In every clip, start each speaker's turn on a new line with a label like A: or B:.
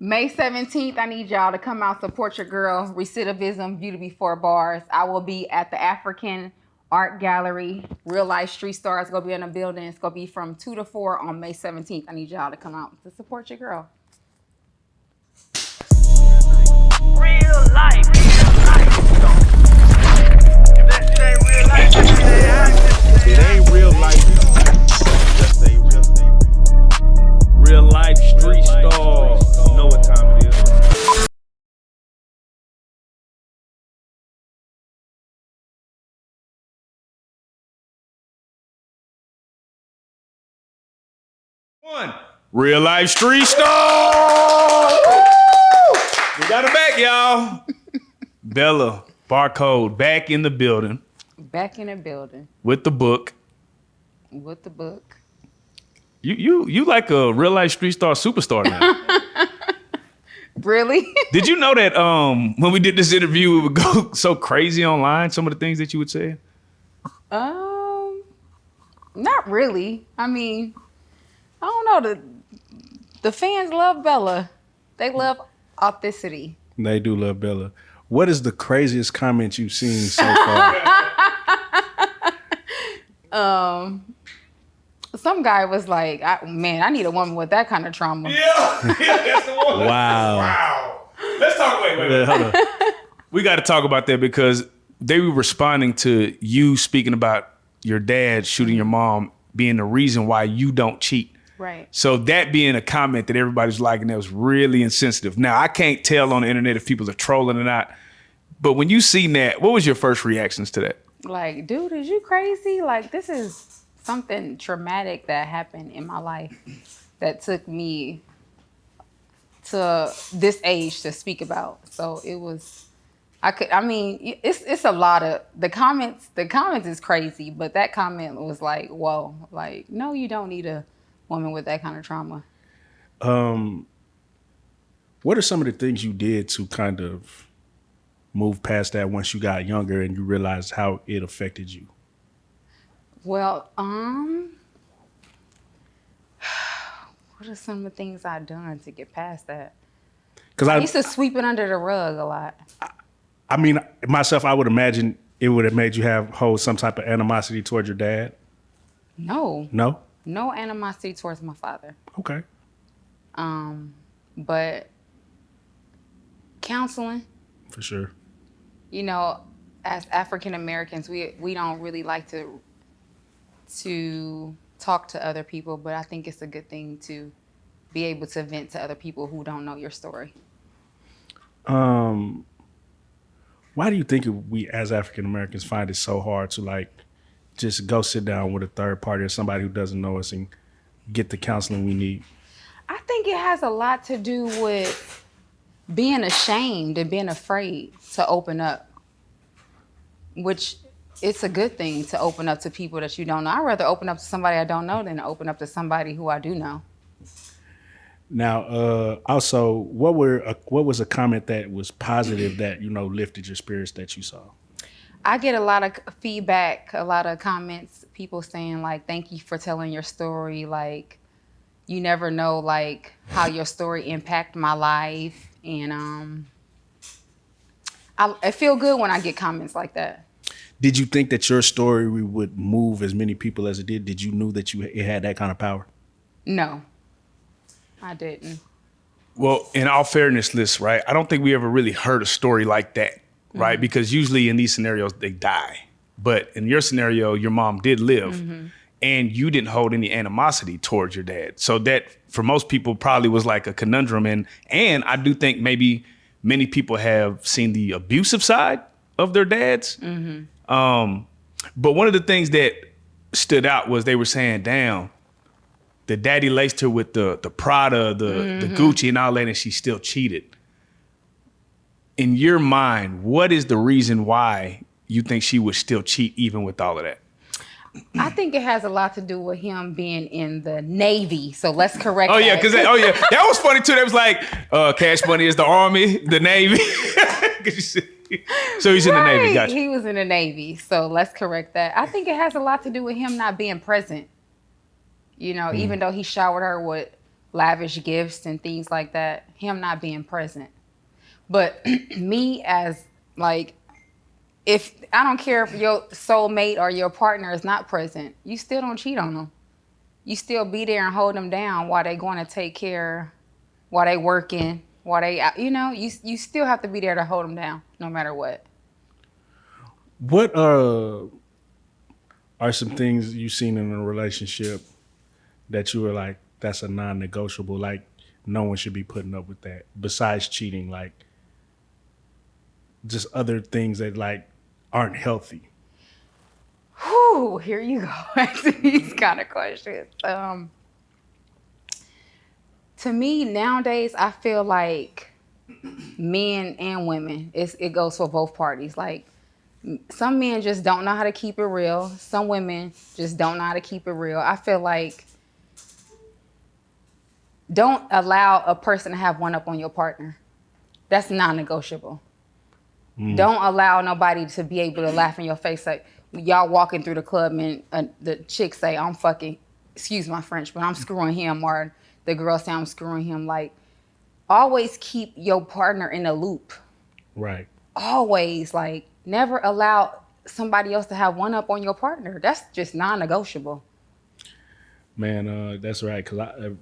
A: May 17th, I need y'all to come out, support your girl. Recidivism, Beauty Before Bars. I will be at the African Art Gallery. Real Life Street Stars going to be in the building. It's going to be from 2 to 4 on May 17th. I need y'all to come out to support your girl.
B: Real life. If that shit ain't real life,
C: it ain't real life. Just ain't real.
D: Real life street stars. You know what time it is. One. Real life street stars. We got it back, y'all. Bella Barcode back in the building.
A: Back in the building.
D: With the book.
A: With the book.
D: You like a real life street star superstar now.
A: Really?
D: Did you know that when we did this interview, it would go so crazy online, some of the things that you would say?
A: Not really. I mean, I don't know. The fans love Bella. They love authenticity.
C: They do love Bella. What is the craziest comment you've seen so far?
A: Some guy was like, I need a woman with that kind of trauma.
D: Yeah, that's the one.
C: Wow.
D: Let's talk. Wait.
C: Hold on.
D: We got to talk about that because they were responding to you speaking about your dad shooting your mom being the reason why you don't cheat.
A: Right.
D: So that being a comment that everybody's liking, that was really insensitive. Now, I can't tell on the internet if people are trolling or not, but when you seen that, what was your first reactions to that?
A: Like, dude, is you crazy? Like, this is something traumatic that happened in my life that took me to this age to speak about. So it was, it's a lot of, the comments is crazy, but that comment was like, whoa, like, no, you don't need a woman with that kind of trauma.
C: What are some of the things you did to kind of move past that once you got younger and you realized how it affected you?
A: Well, what are some of the things I've done to get past that? Because I used to sweep it under the rug a lot.
C: I mean, myself, I would imagine it would have made you hold some type of animosity towards your dad.
A: No.
C: No?
A: No animosity towards my father.
C: Okay.
A: But counseling.
C: For sure.
A: You know, as African Americans, we don't really like to talk to other people, but I think it's a good thing to be able to vent to other people who don't know your story.
C: Why do you think we as African Americans find it so hard to like just go sit down with a third party or somebody who doesn't know us and get the counseling we need?
A: I think it has a lot to do with being ashamed and being afraid to open up, which it's a good thing to open up to people that you don't know. I'd rather open up to somebody I don't know than to open up to somebody who I do know.
C: Now, also, what was a comment that was positive that, lifted your spirits that you saw?
A: I get a lot of feedback, a lot of comments, people saying like, thank you for telling your story. Like, you never know like how your story impact my life. And I feel good when I get comments like that.
C: Did you think that your story would move as many people as it did? Did you know that it had that kind of power?
A: No, I didn't.
D: Well, in all fairness, Liz, right? I don't think we ever really heard a story like that, right? Mm-hmm. Because usually in these scenarios, they die. But in your scenario, your mom did live. Mm-hmm. And you didn't hold any animosity towards your dad. So that, for most people, probably was like a conundrum. And I do think maybe many people have seen the abusive side of their dads. Mm-hmm. But one of the things that stood out was they were saying, damn, the daddy laced her with the Prada, the Gucci and all that, and she still cheated. In your mind, what is the reason why you think she would still cheat even with all of that?
A: I think it has a lot to do with him being in the Navy. So let's correct that.
D: That was funny too. That was like, Cash Money is the Army, the Navy. So he's in the Navy, gotcha.
A: He was in the Navy, so let's correct that. I think it has a lot to do with him not being present. Even though he showered her with lavish gifts and things like that, him not being present. But me as like, if I don't care if your soulmate or your partner is not present, you still don't cheat on them. You still be there and hold them down while they going to take care, while they working, while they, you still have to be there to hold them down no matter what.
C: What are some things you've seen in a relationship that you were like, that's a non-negotiable, like no one should be putting up with that besides cheating, like just other things that like aren't healthy?
A: Whew, here you go. Asking these kind of questions. To me, nowadays, I feel like men and women, it goes for both parties. Like, some men just don't know how to keep it real. Some women just don't know how to keep it real. I feel like don't allow a person to have one up on your partner. That's non-negotiable. Don't allow nobody to be able to laugh in your face. Like, y'all walking through the club and the chick say, I'm fucking, excuse my French, but I'm screwing him, or the girl say I'm screwing him. Like, always keep your partner in a loop.
C: Right.
A: Always, like, never allow somebody else to have one up on your partner. That's just non-negotiable.
C: Man, that's right.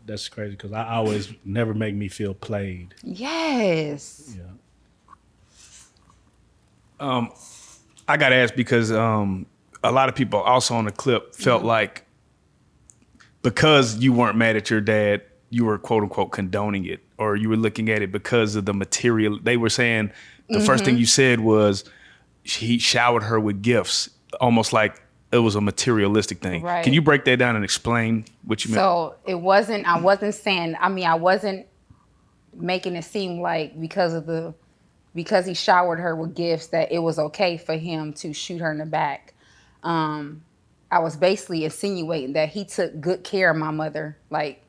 C: That's crazy because I always never make me feel played.
A: Yes.
C: Yeah.
D: I got to ask because a lot of people also on the clip felt like because you weren't mad at your dad, you were quote unquote condoning it, or you were looking at it because of the material. They were saying the first thing you said was he showered her with gifts, almost like it was a materialistic thing.
A: Right.
D: Can you break that down and explain what you meant?
A: So I wasn't making it seem like because he showered her with gifts that it was okay for him to shoot her in the back. I was basically insinuating that he took good care of my mother. Like,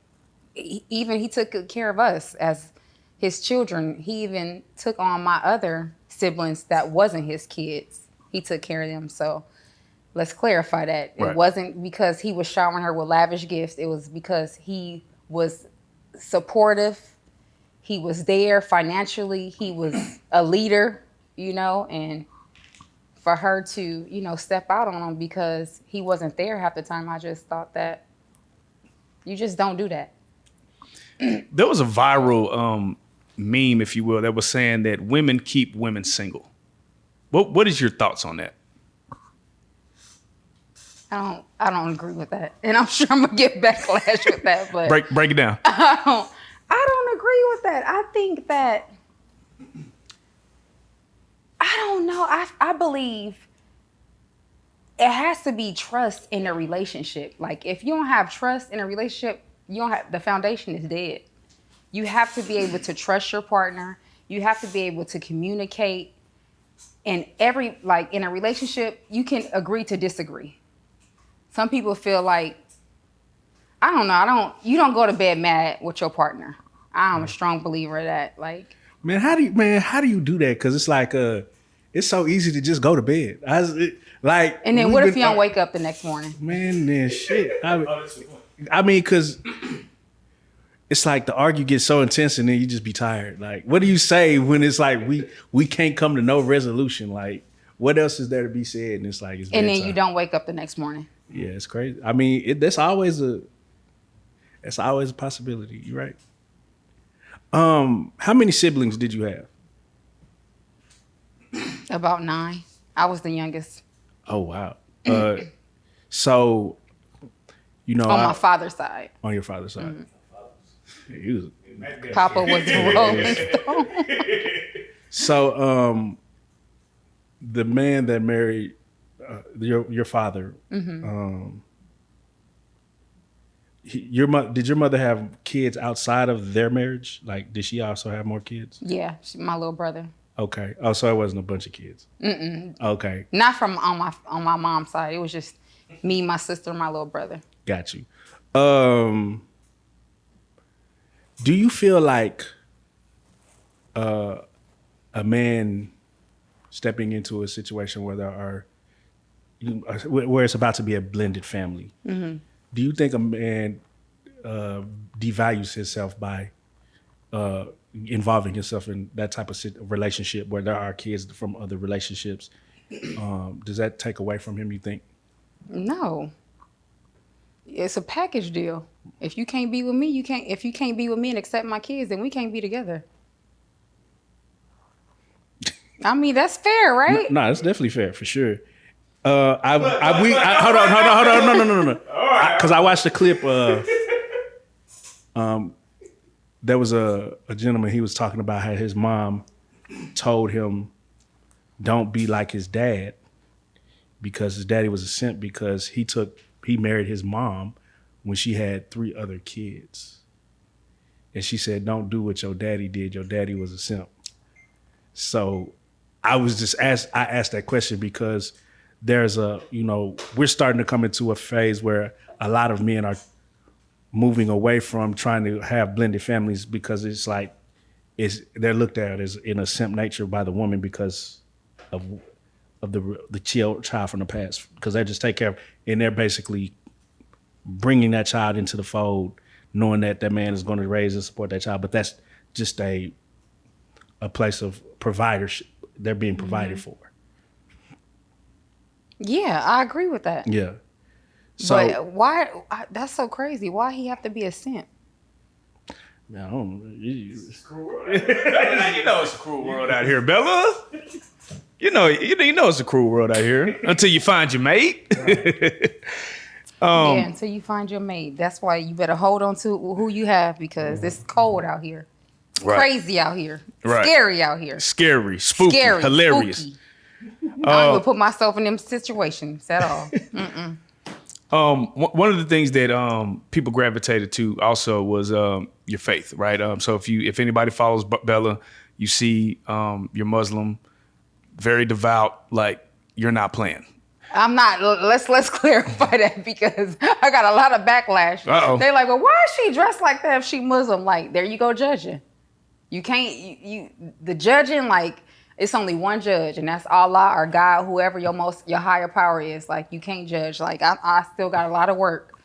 A: he took good care of us as his children. He even took on my other siblings that wasn't his kids. He took care of them. So let's clarify that.
D: Right.
A: It wasn't because he was showering her with lavish gifts. It was because he was supportive. He was there financially. He was a leader, and for her to, step out on him because he wasn't there half the time, I just thought that you just don't do that.
D: There was a viral meme, if you will, that was saying that women keep women single. What is your thoughts on that?
A: I don't agree with that, and I'm sure I'm gonna get backlash with that. But
D: Break it down.
A: I don't agree with that. I think that I don't know. I believe it has to be trust in a relationship. Like, if you don't have trust in a relationship, the foundation is dead. You have to be able to trust your partner. You have to be able to communicate. And in a relationship, you can agree to disagree. Some people feel like, I don't know, you don't go to bed mad with your partner. I'm a strong believer of that. Like,
C: Man, how do you do that? Because it's like it's so easy to just go to bed.
A: and then what if you don't wake up the next morning?
C: Man, then shit. I mean, because it's like the argument gets so intense and then you just be tired. Like, what do you say when it's like we can't come to no resolution? Like, what else is there to be said? And it's like it's
A: And then
C: bedtime.
A: you don't wake up the next morning.
C: Yeah, it's crazy. I mean, that's always a possibility. You're right. How many siblings did you have?
A: About 9. I was the youngest.
C: Oh wow. So,
A: on my father's side.
C: On your father's side.
A: Mm-hmm. Papa was a Rolling Stone.
C: So, the man that married your father, did your mother have kids outside of their marriage? Like, did she also have more kids?
A: Yeah, my little brother.
C: Okay. Oh, so it wasn't a bunch of kids. Okay.
A: Not from on my mom's side. It was just me, my sister, and my little brother.
C: Got you. Do you feel like a man stepping into a situation where where it's about to be a blended family? Mm-hmm. Do you think a man devalues himself by involving himself in that type of relationship where there are kids from other relationships. Does that take away from him, you think?
A: No. It's a package deal. If you can't be with me, you can't. If you can't be with me and accept my kids, then we can't be together. I mean, that's fair, right?
C: No, it's definitely fair for sure. Hold on, no. Because I watched the clip. There was a gentleman. He was talking about how his mom told him, "Don't be like his dad," because his daddy was a simp because he married his mom when she had 3 other kids. And she said, don't do what your daddy did. Your daddy was a simp. So I asked that question because there's we're starting to come into a phase where a lot of men are moving away from trying to have blended families because it's like, they're looked at as in a simp nature by the woman because of the child from the past, because they just take care of, and they're basically bringing that child into the fold, knowing that that man is going to raise and support that child. But that's just a place of providership. They're being provided for.
A: Yeah, I agree with that.
C: Yeah. So
A: But why? That's so crazy. Why he have to be a simp?
C: I don't know.
D: You know it's a cruel world out here, Bella. You know it's a cruel world out here until you find your mate.
A: Yeah, until you find your mate. That's why you better hold on to who you have because it's cold out here. It's crazy out here.
D: Right.
A: Scary out here.
D: Scary, spooky,
A: Scary,
D: hilarious.
A: spooky. I don't even put myself in them situations at all.
D: One of the things that people gravitated to also was your faith, right? So if anybody follows Bella, you see you're Muslim, very devout, like you're not playing.
A: I'm not. Let's clarify that because I got a lot of backlash.
D: Uh-oh.
A: They're like, well, why is she dressed like that if she Muslim? Like, there you go judging. You can't. The judging, like, it's only one judge, and that's Allah or God, whoever your higher power is. Like, you can't judge. Like, I still got a lot of work.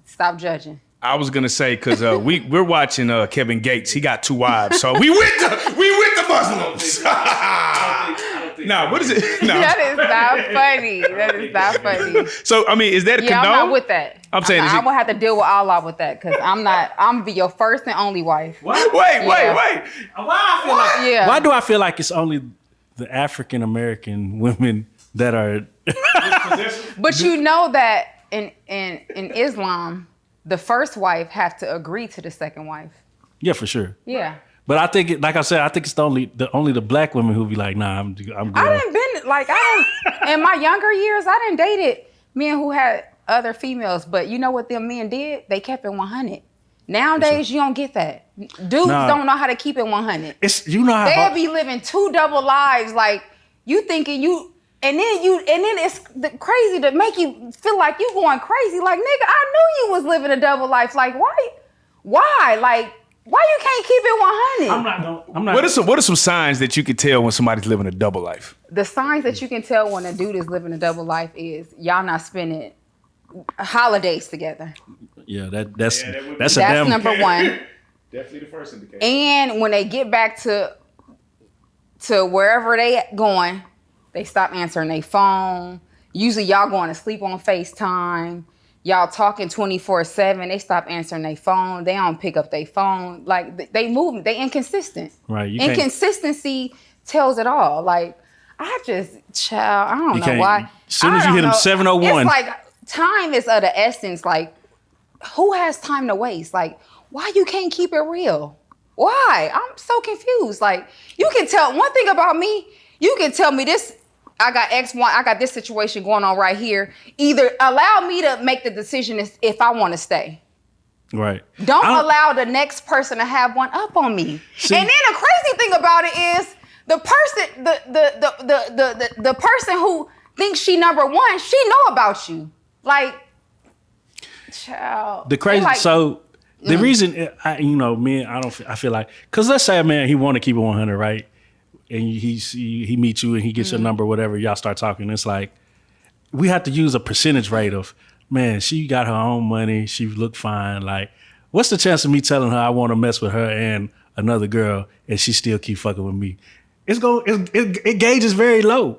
A: Stop judging.
D: I was gonna say because we're watching Kevin Gates. He got 2 wives, so we with the Muslims. Nah, what is it? No.
A: That is not funny. That is not funny.
D: So I mean, is that a condone?
A: I'm not with that.
D: I'm saying
A: I'm gonna have to deal with Allah with that because I'm gonna be your first and only wife.
D: Wait.
C: why I feel like
A: Yeah.
C: why do I feel like it's only the African American women that are?
A: But you know that in Islam, the first wife have to agree to the second wife.
C: Yeah, for sure.
A: Yeah.
C: But I think, like I said, I think it's only the black women who be like, nah, I'm good.
A: I didn't in my younger years, I didn't dated men who had other females. But you know what them men did? They kept it 100. Nowadays, you don't get that. Dudes don't know how to keep it 100.
C: How
A: They'll be living 2 double lives. Like you thinking you, and then it's crazy to make you feel like you going crazy. Like, nigga, I knew you was living a double life. Like, why? Like, why you can't keep it 100?
C: I'm not.
D: What are some signs that you can tell when somebody's living a double life?
A: The signs that you can tell when a dude is living a double life is y'all not spending holidays together.
C: Yeah, that's
A: That's number one.
D: Definitely the first indicator.
A: And when they get back to wherever they going, they stop answering their phone. Usually y'all going to sleep on FaceTime. Y'all talking 24/7. They stop answering their phone. They don't pick up their phone. Like they move. They inconsistent.
C: Right.
A: Inconsistency tells it all. Like I don't know why.
C: As soon as you hit them 7:01.
A: It's like time is of the essence. Like who has time to waste? Like why you can't keep it real? Why? I'm so confused. Like you can tell one thing about me. You can tell me this. I got X1, I got this situation going on right here. Either allow me to make the decision if I want to stay.
C: Right.
A: Don't allow the next person to have one up on me.
C: See,
A: and then the crazy thing about it is the person who thinks she number one, she know about you. Like, child.
C: The crazy, the reason, I feel like, because let's say a man, he want to keep it 100, right? And he meets you and he gets your number, whatever, y'all start talking. It's like, we have to use a percentage rate of man, she got her own money. She looked fine. Like, what's the chance of me telling her I want to mess with her and another girl and she still keep fucking with me? It gauges very low.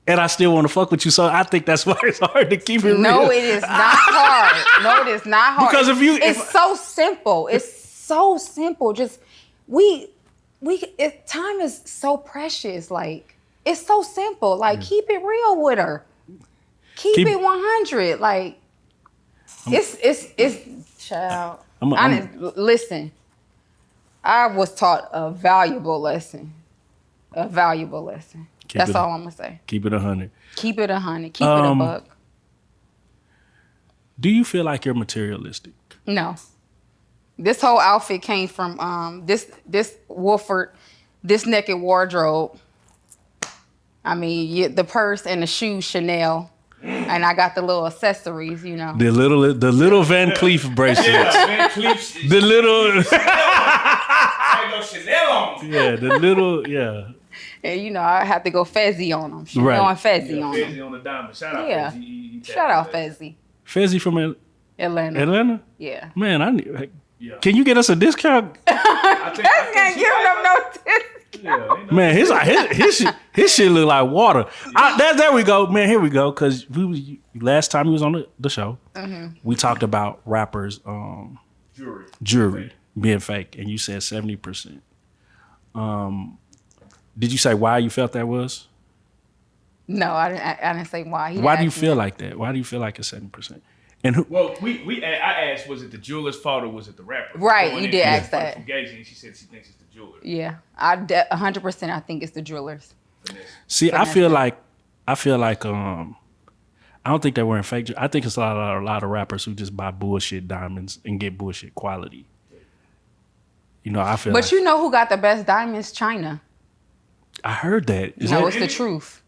C: And I still want to fuck with you. So I think that's why it's hard to keep it real.
A: No, it is not hard. No, it is not hard.
C: Because
A: it's so simple. It's so simple. Just time is so precious. Like, it's so simple. Like, keep it real with her. Keep it 100. Like, it's child. Listen, I was taught a valuable lesson. A valuable lesson. That's all I'm gonna say.
C: Keep it 100.
A: Keep it 100. Keep it a buck.
C: Do you feel like you're materialistic?
A: No. This whole outfit came from this Wolford, this naked wardrobe. I mean, the purse and the shoes Chanel, and I got the little accessories, you know.
C: The little Van Cleef bracelets.
D: Yeah, Van Cleef.
C: The little.
D: Chanel on.
C: Yeah, the little. Yeah.
A: And you know, I have to go Fezzy on them. Chanel
C: Right.
A: and Fezzy on them.
D: Fezzy on the diamond. Shout out
A: Yeah.
D: Fezzy.
A: Shout out Fezzy.
C: Fezzy from
A: Atlanta.
C: Atlanta?
A: Yeah.
C: Man, I need.
D: Yeah.
C: Can you get us a discount?
A: That's not giving them no tips.
C: Man, his shit look like water. There we go, man. Here we go. Because last time he was on the show, we talked about rappers' jewelry being fake, and you said 70%. Did you say why you felt that was?
A: No, I didn't say why.
C: Why do you feel like that? Why do you feel like it's 70%? And who?
D: Well, I asked, was it the jeweler's fault or was it the rapper?
A: Right, you did ask that.
D: Engaging, and she said she thinks it's the jeweler.
A: Yeah, 100%. I think it's the jewelers.
C: See, I feel like I don't think they're wearing fake. I think it's a lot of rappers who just buy bullshit diamonds and get bullshit quality. You know, I feel.
A: But you know who got the best diamonds? China.
C: I heard that.
A: No, it's the truth.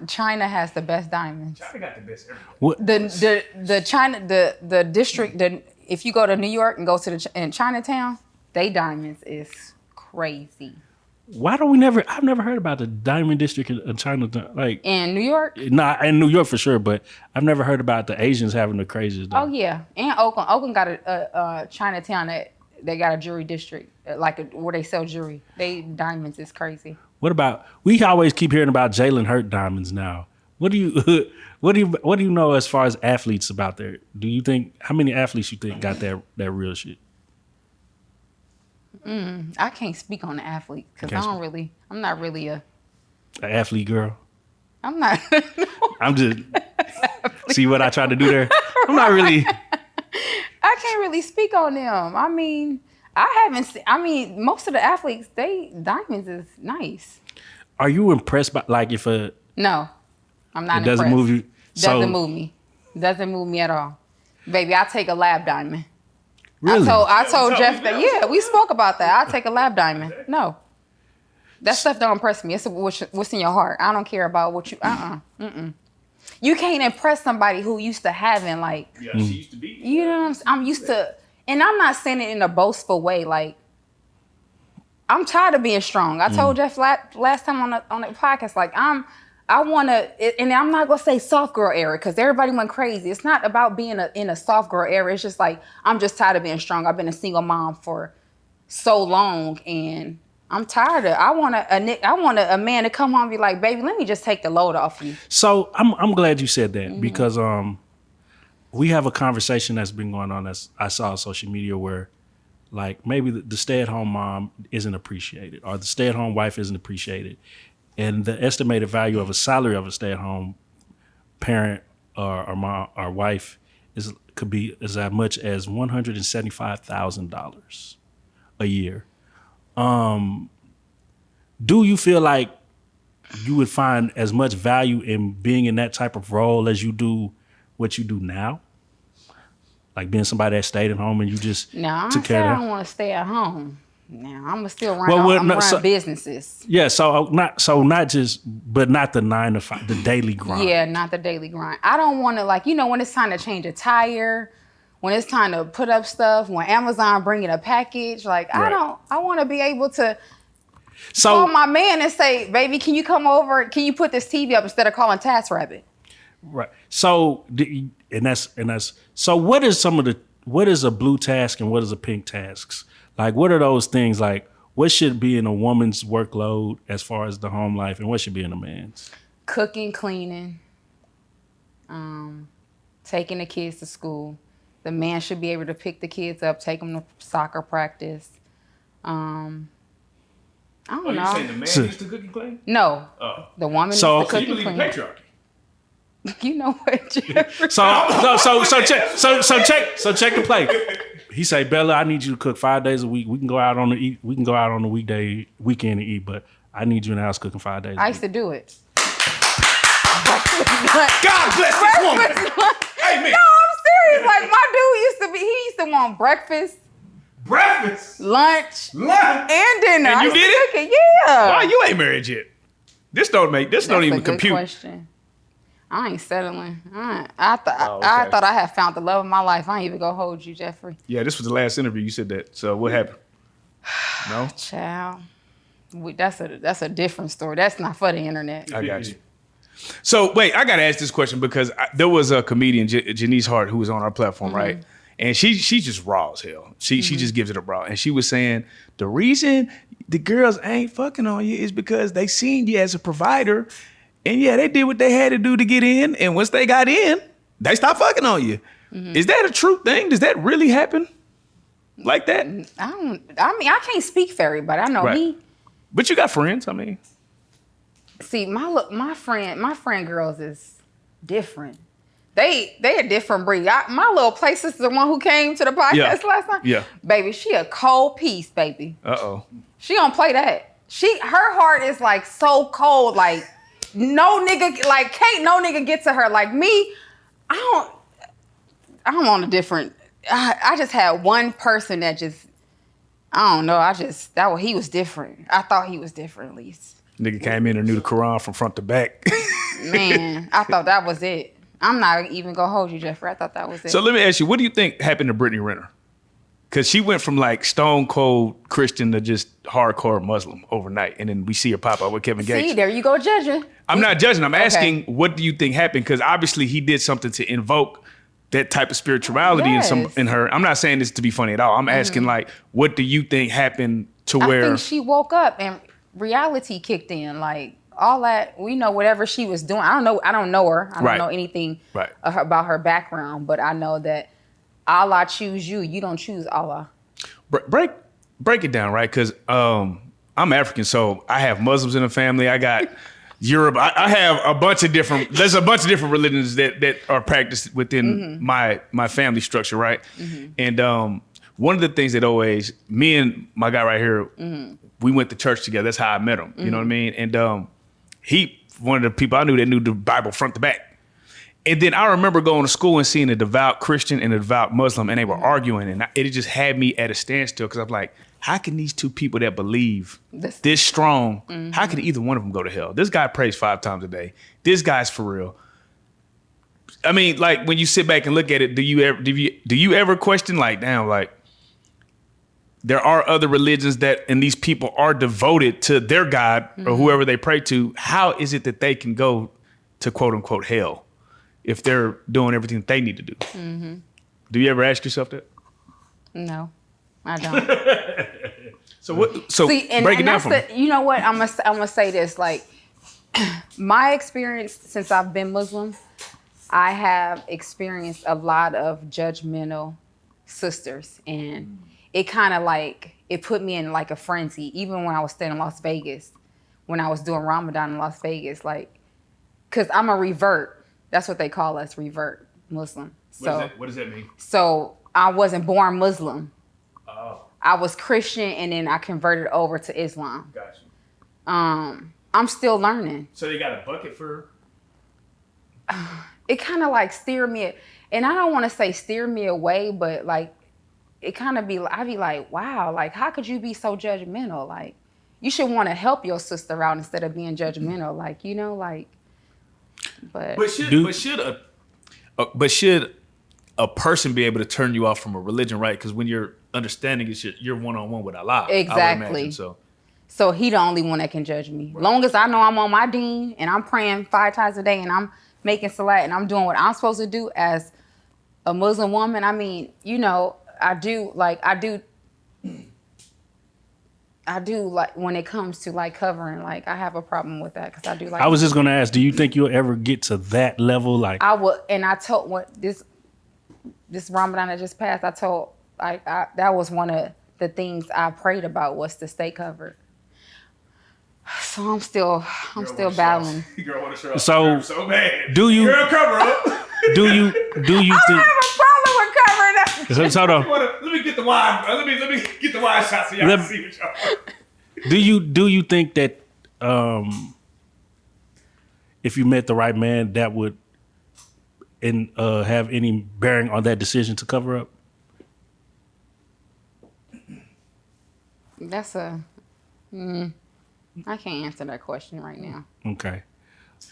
A: China has the best diamonds.
D: China got the best everything.
C: What?
A: The China the district if you go to New York and go to in Chinatown, they diamonds is crazy.
C: Why don't we never? I've never heard about the diamond district in China. Like
A: In New York?
C: not in New York for sure, but I've never heard about the Asians having the craziest.
A: Oh yeah, and Oakland. Oakland got a Chinatown that they got a jewelry district where they sell jewelry. They diamonds is crazy.
C: What about? We always keep hearing about Jalen Hurt diamonds now. What do you know as far as athletes about there? Do you think how many athletes you think got that real shit?
A: I can't speak on the athlete because I'm not really
C: An athlete girl.
A: I'm not.
C: I'm just see what I tried to do there. I'm not really.
A: I can't really speak on them. I mean, most of the athletes, diamonds is nice.
C: Are you impressed by if
A: No, I'm not.
C: It doesn't
A: impressed.
C: move you.
A: Doesn't move me. Doesn't move me at all. Baby, I take a lab diamond.
C: Really?
A: I told Jeff that. Yeah, we spoke about that. I take a lab diamond. No, that stuff don't impress me. It's what's in your heart. I don't care about what you. You can't impress somebody who used to having
D: Yeah, she used to be.
A: You know what I'm saying? I'm used to, and I'm not saying it in a boastful way. Like, I'm tired of being strong. I told Jeff last time on the podcast, like I want to, and I'm not gonna say soft girl era because everybody went crazy. It's not about being in a soft girl era. It's just like I'm just tired of being strong. I've been a single mom for so long, and I'm tired of. I want a man to come home and be like, baby, let me just take the load off you.
C: So I'm glad you said that because we have a conversation that's been going on as I saw on social media where like maybe the stay-at-home mom isn't appreciated or the stay-at-home wife isn't appreciated. And the estimated value of a salary of a stay-at-home parent or mom or wife could be as much as $175,000 a year. Do you feel like you would find as much value in being in that type of role as you do what you do now? Like being somebody that stayed at home and you just took care of
A: I don't want to stay at home. Now I'm gonna still run. Run businesses.
C: Yeah, not the 9 to 5, the daily grind.
A: Yeah, not the daily grind. I don't want to when it's time to change a tire, when it's time to put up stuff, when Amazon bringing a package. Like
C: Right.
A: I want to be able to call my man and say, baby, can you come over? Can you put this TV up instead of calling TaskRabbit?
C: Right. So so what is what is a blue task and what is a pink tasks? Like what are those things like what should be in a woman's workload as far as the home life and what should be in a man's?
A: Cooking, cleaning, taking the kids to school. The man should be able to pick the kids up, take them to soccer practice. I don't know.
D: You saying the man used to cook and clean?
A: No.
D: Oh.
A: The woman needs
C: So-
A: to cook
D: You
A: and
D: believe in
A: clean.
D: patriarchy?
A: You know what, Jeffrey?
C: So check the plate. He say, Bella, I need you to cook 5 days a week. We can go out on the weekend and eat, but I need you in the house cooking 5 days.
A: I used to do it.
D: God bless this woman. Hey, man.
A: No, I'm serious. Like my dude he used to want breakfast,
D: Breakfast.
A: lunch,
D: Lunch.
A: and dinner.
D: And
A: I
D: you
A: used to
D: did it?
A: cook Yeah.
D: Why you ain't married yet? This don't
A: That's
D: even
A: a good
D: compute.
A: question. I ain't settling. I
D: Oh, okay.
A: thought I had found the love of my life. I ain't even gonna hold you, Jeffrey.
D: Yeah, this was the last interview. You said that. So what happened? No?
A: Child. That's a different story. That's not for the internet.
D: I got you. So wait, I gotta ask this question because there was a comedian, Janice Hart, who was on our platform, right? And she's just raw as hell. She just gives it up raw. And she was saying the reason the girls ain't fucking on you is because they seen you as a provider, and yeah, they did what they had to do to get in. And once they got in, they stopped fucking on you. Is that a true thing? Does that really happen like that?
A: I can't speak for everybody. I know
D: Right.
A: me.
D: But you got friends. I mean,
A: See, my friend girls is different. They a different breed. My little play sister, the one who came to the podcast last time.
D: Yeah.
A: Baby, she a cold piece, baby.
D: uh-oh.
A: She don't play that. Her heart is like so cold, like no nigga, like can't no nigga get to her. Like me, I'm on a different. I just had one person that just, I don't know. He was different. I thought he was different at least.
D: Nigga came in and knew the Quran from front to back.
A: Man, I thought that was it. I'm not even gonna hold you, Jeffrey. I thought that was it.
D: So let me ask you, what do you think happened to Brittany Renner? Because she went from like stone cold Christian to just hardcore Muslim overnight, and then we see her pop up with Kevin Gates.
A: See, there you go judging.
D: I'm not judging. I'm asking, what do you think happened? Because obviously he did something to invoke that type of spirituality
A: Yes.
D: in her. I'm not saying this to be funny at all. I'm asking like, what do you think happened to
A: I
D: where?
A: think she woke up and reality kicked in. Like all that, we know whatever she was doing. I don't know her. I don't
D: Right.
A: know anything
D: Right.
A: about her background, but I know that Allah choose you. You don't choose Allah.
D: Break it down, right? Because I'm African, so I have Muslims in the family. I got Europe. I have a bunch of different. There's a bunch of different religions that are practiced within my family structure, right? And one of the things that always me and my guy right here, we went to church together. That's how I met him. You know what I mean? And he one of the people I knew that knew the Bible front to back. And then I remember going to school and seeing a devout Christian and a devout Muslim, and they were arguing, and it just had me at a standstill because I'm like, how can these two people that believe this strong, how can either one of them go to hell? This guy prays 5 times a day. This guy's for real. I mean, like when you sit back and look at it, do you ever question like, damn, like there are other religions that, and these people are devoted to their God or whoever they pray to. How is it that they can go to quote unquote hell if they're doing everything that they need to do? Do you ever ask yourself that?
A: No, I don't.
D: So what? So
A: See, and,
D: break it
A: and
D: down
A: that's
D: for me.
A: you know what? I'm gonna say this. Like my experience since I've been Muslim, I have experienced a lot of judgmental sisters, and it kind of like it put me in like a frenzy. Even when I was staying in Las Vegas, when I was doing Ramadan in Las Vegas, like, cause I'm a revert. That's what they call us, revert Muslim. So
D: What does that mean?
A: so I wasn't born Muslim.
D: Oh,
A: I was Christian, and then I converted over to Islam.
D: gotcha.
A: I'm still learning.
D: So they got a bucket for?
A: It kind of like steered me, and I don't want to say steer me away, but like it kind of I be like, wow, like how could you be so judgmental? Like you should want to help your sister out instead of being judgmental. Like, you know, like, but
D: Should a person be able to turn you off from a religion, right? Because when you're understanding it, you're one-on-one with Allah. I would
A: Exactly.
D: imagine,
A: so he the only one that can judge me. Long as I know I'm on my deen and I'm praying 5 times a day and I'm making salat and I'm doing what I'm supposed to do as a Muslim woman, I mean, you know, I do like when it comes to like covering, like I have a problem with that because I do like.
C: I was just gonna ask, do you think you'll ever get to that level? Like
A: I would, and I told what this Ramadan that just passed. I told that was one of the things I prayed about was to stay covered. So I'm still battling.
D: Girl want to show
C: So,
D: so bad.
C: do you
D: Girl, cover up.
C: do you
A: I
C: think?
A: have a problem with covering up.
C: So, hold on.
D: Let me get the wine. Let me get the wine shot so y'all can see what y'all.
C: Do you think that if you met the right man, that would have any bearing on that decision to cover up?
A: That's I can't answer that question right now.
C: Okay.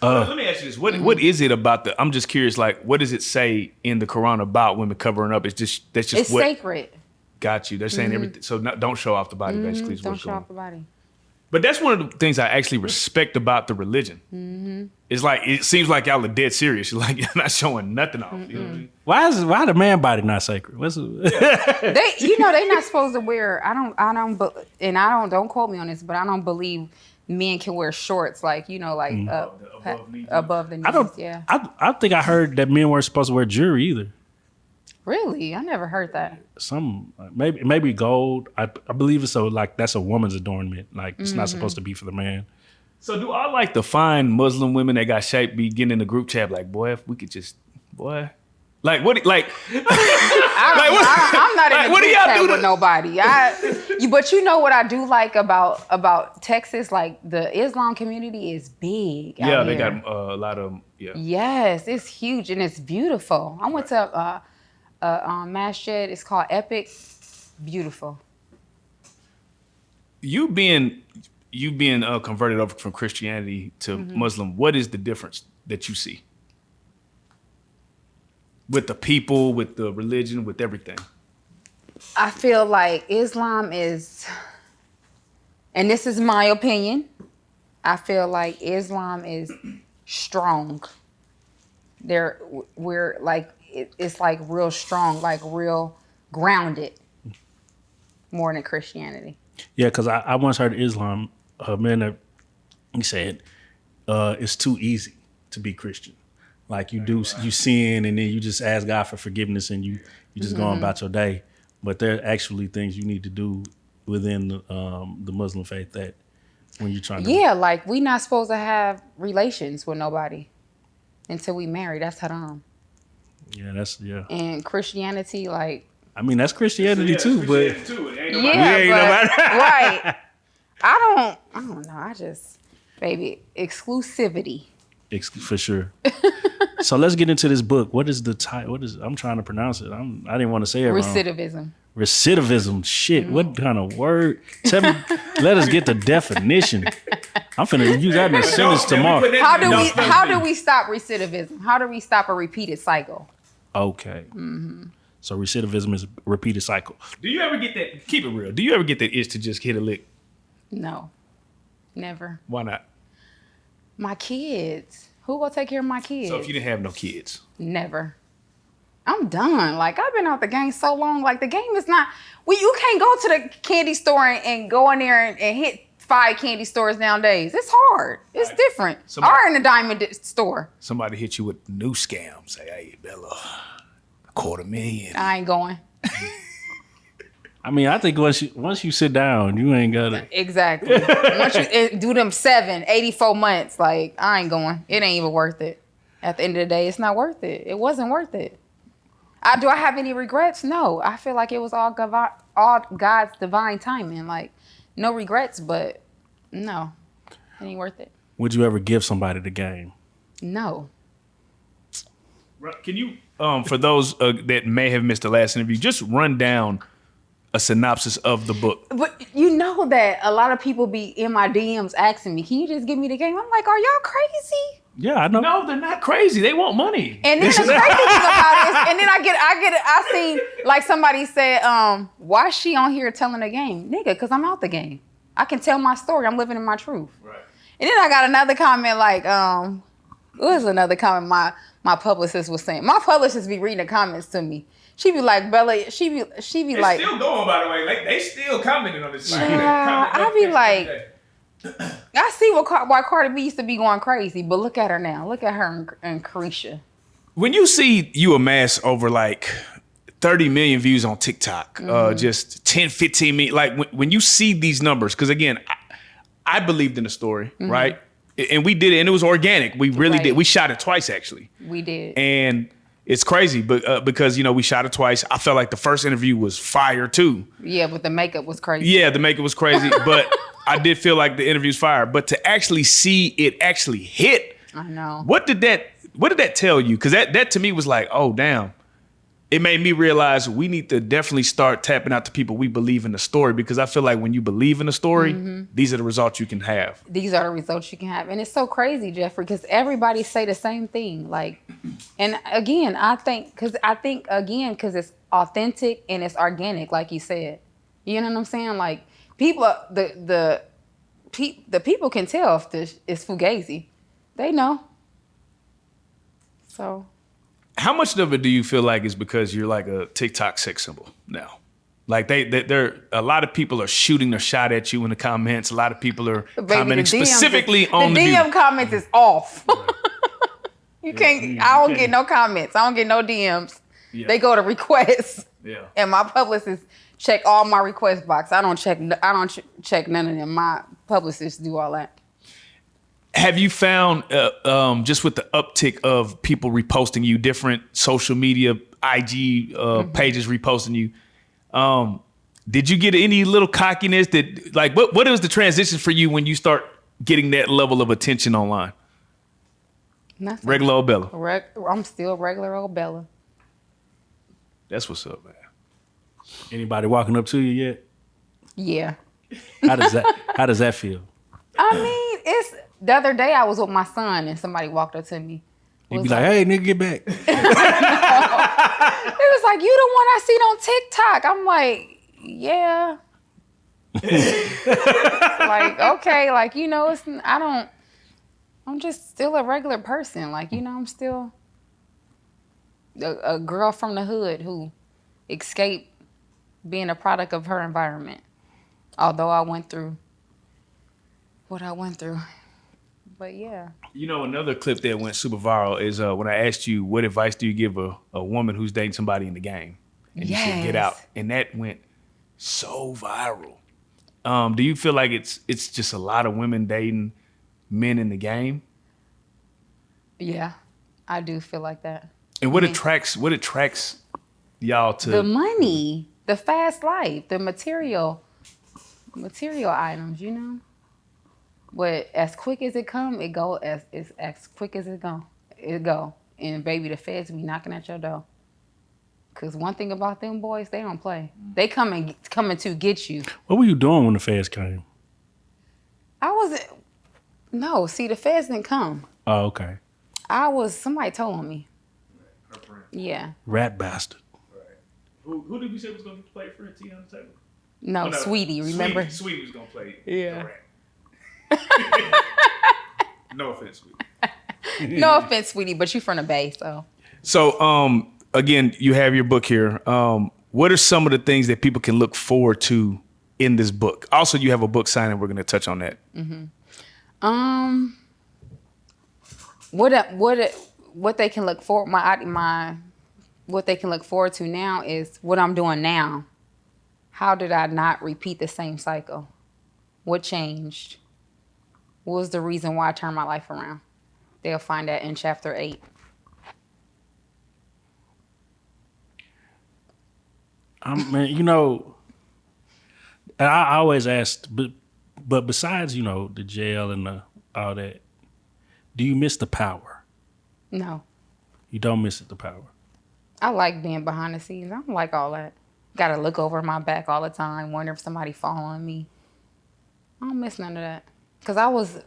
D: Let me ask you this: what is it about the? I'm just curious. Like, what does it say in the Quran about women covering up? It's just
A: It's
D: what
A: sacred.
D: got you. They're saying everything. So don't show off the body. Basically, is
A: Don't
D: what's
A: show
D: going
A: off the body.
D: But that's one of the things I actually respect about the religion. It's like it seems like y'all are dead serious. You're like you're not showing nothing off. You know what I mean?
C: Why the man body not sacred?
A: They, you know, they're not supposed to wear. Don't quote me on this, but I don't believe men can wear shorts like above the knees.
C: I think I heard that men weren't supposed to wear jewelry either.
A: Really, I never heard that.
C: Some maybe gold. I believe it's so like that's a woman's adornment. Like it's not supposed to be for the man.
D: So do I like the fine Muslim women that got shaped be getting in the group chat like, boy, if we could just, boy. Like what? Like
A: I'm not in
D: like,
A: a
D: what do
A: group
D: y'all
A: chat
D: do to-
A: with nobody. But you know what I do like about Texas? Like the Islam community is big.
D: Yeah,
A: out
D: they
A: here.
D: got a lot of yeah.
A: Yes, it's huge and it's beautiful. I went to masjid. It's called Epic. Beautiful.
D: You being converted over from Christianity to Muslim, what is the difference that you see with the people, with the religion, with everything?
A: I feel like Islam is, and this is my opinion, I feel like Islam is strong. We're like, it's like real strong, like real grounded more than Christianity.
C: Yeah, because I once heard Islam, man, that he said it's too easy to be Christian. Like you sin and then you just ask God for forgiveness and you just go on about your day. But there are actually things you need to do within the Muslim faith that when you're trying to...
A: Yeah, like we not supposed to have relations with nobody until we marry. That's haram.
C: Yeah.
A: And Christianity, like...
C: I mean, that's Christianity too, but...
D: It ain't nobody-
A: right. I don't know. I just, baby, exclusivity.
C: For sure. So let's get into this book. What is the title? I'm trying to pronounce it. I didn't want to say it wrong. Recidivism. Shit. What kind of word? Tell me. Let us get the definition. I'm finna use that in a sentence tomorrow.
A: How do we stop recidivism? How do we stop a repeated cycle?
C: Okay. So recidivism is a repeated cycle.
D: Do you ever get that? Keep it real. Do you ever get that itch to just hit a lick?
A: No, never.
D: Why not?
A: My kids. Who gonna take care of my kids?
D: So if you didn't have no kids,
A: never. I'm done. Like I've been out the game so long. Like the game is not. You can't go to the candy store and go in there and hit 5 candy stores nowadays. It's hard. It's different. Or in the diamond store.
D: Somebody hit you with a new scam. Say, hey, Bella, $250,000.
A: I ain't going.
C: I mean, I think once you sit down, you ain't gotta...
A: Exactly. Once you do them 84 months, like, I ain't going. It ain't even worth it. At the end of the day, it's not worth it. It wasn't worth it. Do I have any regrets? No. I feel like it was all God's divine timing. Like, no regrets, but no. It ain't worth it.
C: Would you ever give somebody the game?
A: No.
D: Can you, for those that may have missed the last interview, just run down a synopsis of the book?
A: But you know that a lot of people be in my DMs asking me, can you just give me the game? I'm like, are y'all crazy?
C: Yeah, I know.
D: No, they're not crazy. They want money.
A: And then the crazy thing about it is, and then I seen like somebody said, why is she on here telling the game? Nigga, because I'm out the game. I can tell my story. I'm living in my truth.
D: Right.
A: And then I got another comment like, It was another comment my publicist was saying. My publicist be reading the comments to me. She be like, Bella, she be like,
D: still going, by the way. Like, they still commenting on this.
A: I be like, I see why Cardi B used to be going crazy, but look at her now. Look at her and Carisha.
D: When you see you amass over like 30 million views on TikTok, just 10, 15 million, like when you see these numbers, because again, I believed in the story, right? And we did it, and it was organic. We really did. We shot it twice, actually.
A: We did.
D: And it's crazy, but because, you know, we shot it twice. I felt like the first interview was fire, too.
A: Yeah, but the makeup was crazy.
D: Yeah, the makeup was crazy, but I did feel like the interview's fire. But to actually see it actually hit,
A: I know.
D: What did that tell you? Because that to me was like, oh, damn. It made me realize we need to definitely start tapping out to people we believe in the story, because I feel like when you believe in the story, these are the results you can have.
A: These are the results you can have. And it's so crazy, Jeffrey, because everybody say the same thing. Like, and again, I think because it's authentic and it's organic, like you said. You know what I'm saying? Like, people, the people can tell if this is fugazi. They know. So.
D: How much of it do you feel like is because you're like a TikTok sex symbol now? Like they're a lot of people are shooting their shot at you in the comments. A lot of people are commenting specifically on the
A: DM comments is off. You can't. I don't get no comments. I don't get no DMs.
D: Yeah.
A: They go to requests.
D: Yeah. And
A: my publicists check all my request box. I don't check none of them. My publicists do all that.
D: Have you found, just with the uptick of people reposting you, different social media, IG pages reposting you, did you get any little cockiness that, like, what is the transition for you when you start getting that level of attention online?
A: Nothing.
D: Regular old Bella.
A: I'm still regular old Bella.
D: That's what's up, man.
C: Anybody walking up to you yet?
A: Yeah.
C: How does that feel?
A: I mean, it's the other day I was with my son and somebody walked up to me.
C: You'd be like, hey, nigga, get back.
A: It was like, you the one I seen on TikTok. I'm like, yeah. Like, okay, like, you know, I'm just still a regular person. Like, you know, I'm still a girl from the hood who escaped being a product of her environment. Although I went through what I went through. But yeah.
D: You know, another clip that went super viral is when I asked you, what advice do you give a woman who's dating somebody in the game? And you said, get out. And that went so viral. Do you feel like it's just a lot of women dating men in the game?
A: Yeah, I do feel like that.
D: And what attracts y'all to
A: the money, the fast life, the material items, you know? But as quick as it come, it go as quick as it go. And baby, the feds be knocking at your door. Cause one thing about them boys, they don't play. They coming to get you.
C: What were you doing when the feds came?
A: No, see, the feds didn't come.
C: Oh, okay.
A: Somebody told on me.
D: her friend?
A: Yeah.
C: Rat bastard.
D: Right. Who did we say was going to play for T on the table?
A: No, Sweetie, remember?
D: Sweetie was going to play.
A: Yeah.
D: The rat. No offense, Sweetie.
A: No offense, Sweetie, but you from the Bay, so.
D: So, again, you have your book here. What are some of the things that people can look forward to in this book? Also, you have a book signing. We're going to touch on that.
A: Mm-hmm. What they can look for what they can look forward to now is what I'm doing now. How did I not repeat the same cycle? What changed? What was the reason why I turned my life around? They'll find that in chapter 8.
C: Man, you know, I always ask, but besides, you know, the jail and all that, do you miss the power?
A: No. You
C: don't miss the power?
A: I like being behind the scenes. I don't like all that. Got to look over my back all the time, wonder if somebody following me. I don't miss none of that. Because I was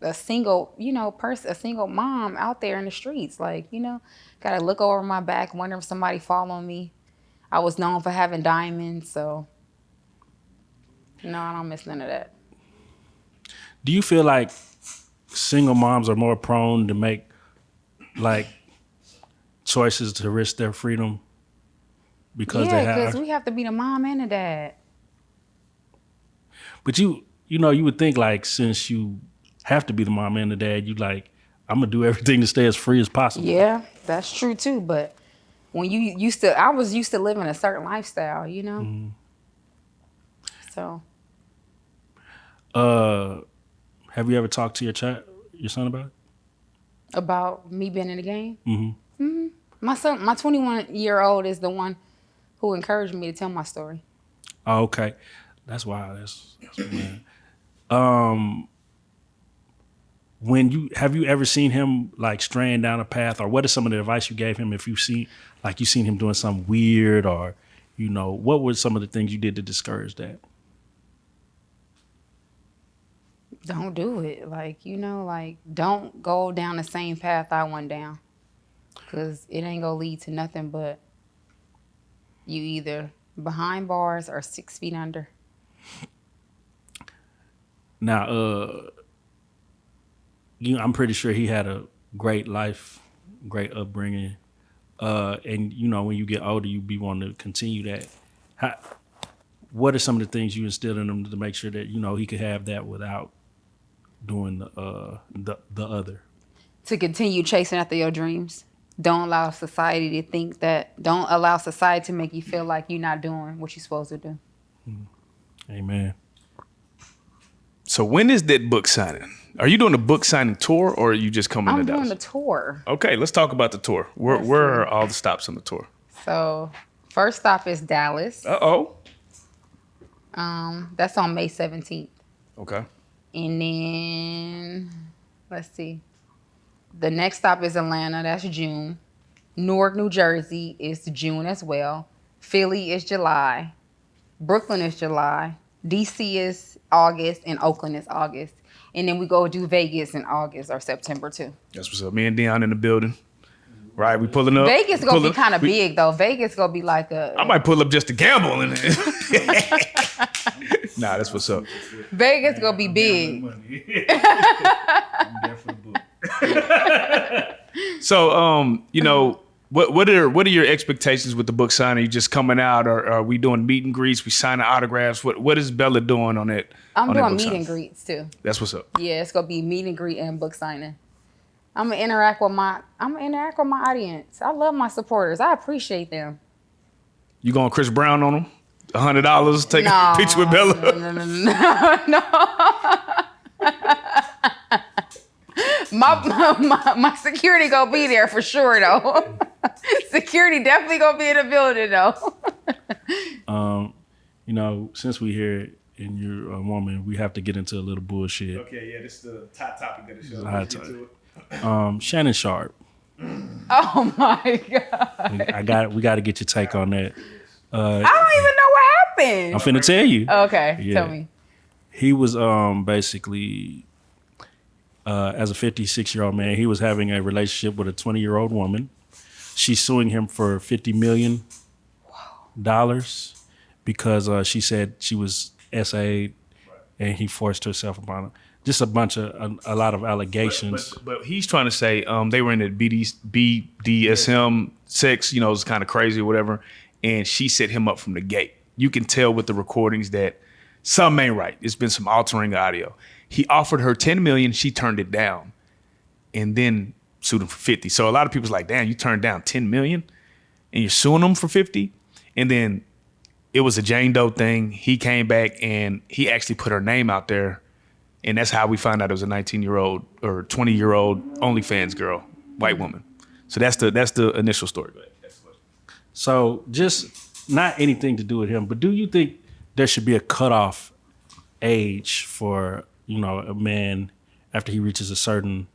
A: a single, a single mom out there in the streets. Like, got to look over my back, wonder if somebody following me. I was known for having diamonds, so no, I don't miss none of that.
C: Do you feel like single moms are more prone to make like choices to risk their freedom because they
A: Yeah, because
C: have.
A: we have to be the mom and the dad.
C: But you would think like since you have to be the mom and the dad, you like I'm gonna do everything to stay as free as possible.
A: Yeah, that's true too. But when I was used to living a certain lifestyle, you know.
C: Mm-hmm.
A: So.
C: Have you ever talked to your son about it?
A: About me being in the game?
C: Mm-hmm.
A: My son, my 21-year-old is the one who encouraged me to tell my story.
C: Oh, okay. That's wild. That's man. Have you ever seen him like straying down a path, or what is some of the advice you gave him if you seen him doing something weird, or what were some of the things you did to discourage that?
A: Don't do it. Don't go down the same path I went down. Because it ain't going to lead to nothing but you either behind bars or 6 feet under.
C: Now, I'm pretty sure he had a great life, great upbringing. And, when you get older, you be wanting to continue that. What are some of the things you instilled in him to make sure that, he could have that without doing the other?
A: To continue chasing after your dreams. Don't allow society to make you feel like you're not doing what you're supposed to do.
C: Amen.
D: So when is that book signing? Are you doing a book signing tour or are you just coming to
A: I'm
D: Dallas?
A: doing a tour.
D: Okay, let's talk about the tour. Where are all the stops on the tour?
A: So first stop is Dallas.
D: Uh-oh.
A: That's on May 17th.
D: Okay.
A: And then, let's see. The next stop is Atlanta. That's June. Newark, New Jersey is June as well. Philly is July. Brooklyn is July. DC is August. And Oakland is August. And then we go do Vegas in August or September too.
D: That's what's up. Me and Dion in the building. Right, we pulling up.
A: Vegas gonna be kind of big though. Vegas gonna be like
D: I might pull up just to gamble in it. Nah, that's what's up.
A: Vegas gonna be big.
D: So, what are your expectations with the book signing? You just coming out, or are we doing meet and greets? We signing autographs. What is Bella doing on it?
A: I'm
D: on
A: doing
D: that book
A: meet
D: signing?
A: and greets too.
D: That's what's up.
A: Yeah, it's gonna be meet and greet and book signing. I'm gonna interact with my audience. I love my supporters. I appreciate them.
D: You going Chris Brown on them? $100, take a picture with Bella.
A: No. My security gonna be there for sure though. Security definitely gonna be in the building though.
C: Since we here and you're a woman, we have to get into a little bullshit.
D: Okay, yeah, this is the top topic of the show. Let's get to it.
C: Shannon Sharp.
A: Oh my God.
C: We got to get your take on that.
A: I don't even know what happened.
C: I'm finna tell you.
A: Okay,
C: Yeah.
A: tell me.
C: He was basically as a 56-year-old man, he was having a relationship with a 20-year-old woman. She's suing him for $50 million because she said she was SA'd and he forced herself upon her. Just a lot of allegations.
D: But he's trying to say they were in the BDSM sex, it's kind of crazy or whatever, and she set him up from the gate. You can tell with the recordings that something ain't right. It's been some altering audio. He offered her $10 million, she turned it down, and then sued him for 50. So a lot of people's like, damn, you turned down $10 million and you're suing him for 50? And then it was a Jane Doe thing. He came back and he actually put her name out there. And that's how we found out it was a 19-year-old or 20-year-old OnlyFans girl, white woman. So that's the initial story.
C: So just not anything to do with him, but do you think there should be a cutoff age for, a man after he reaches a certain,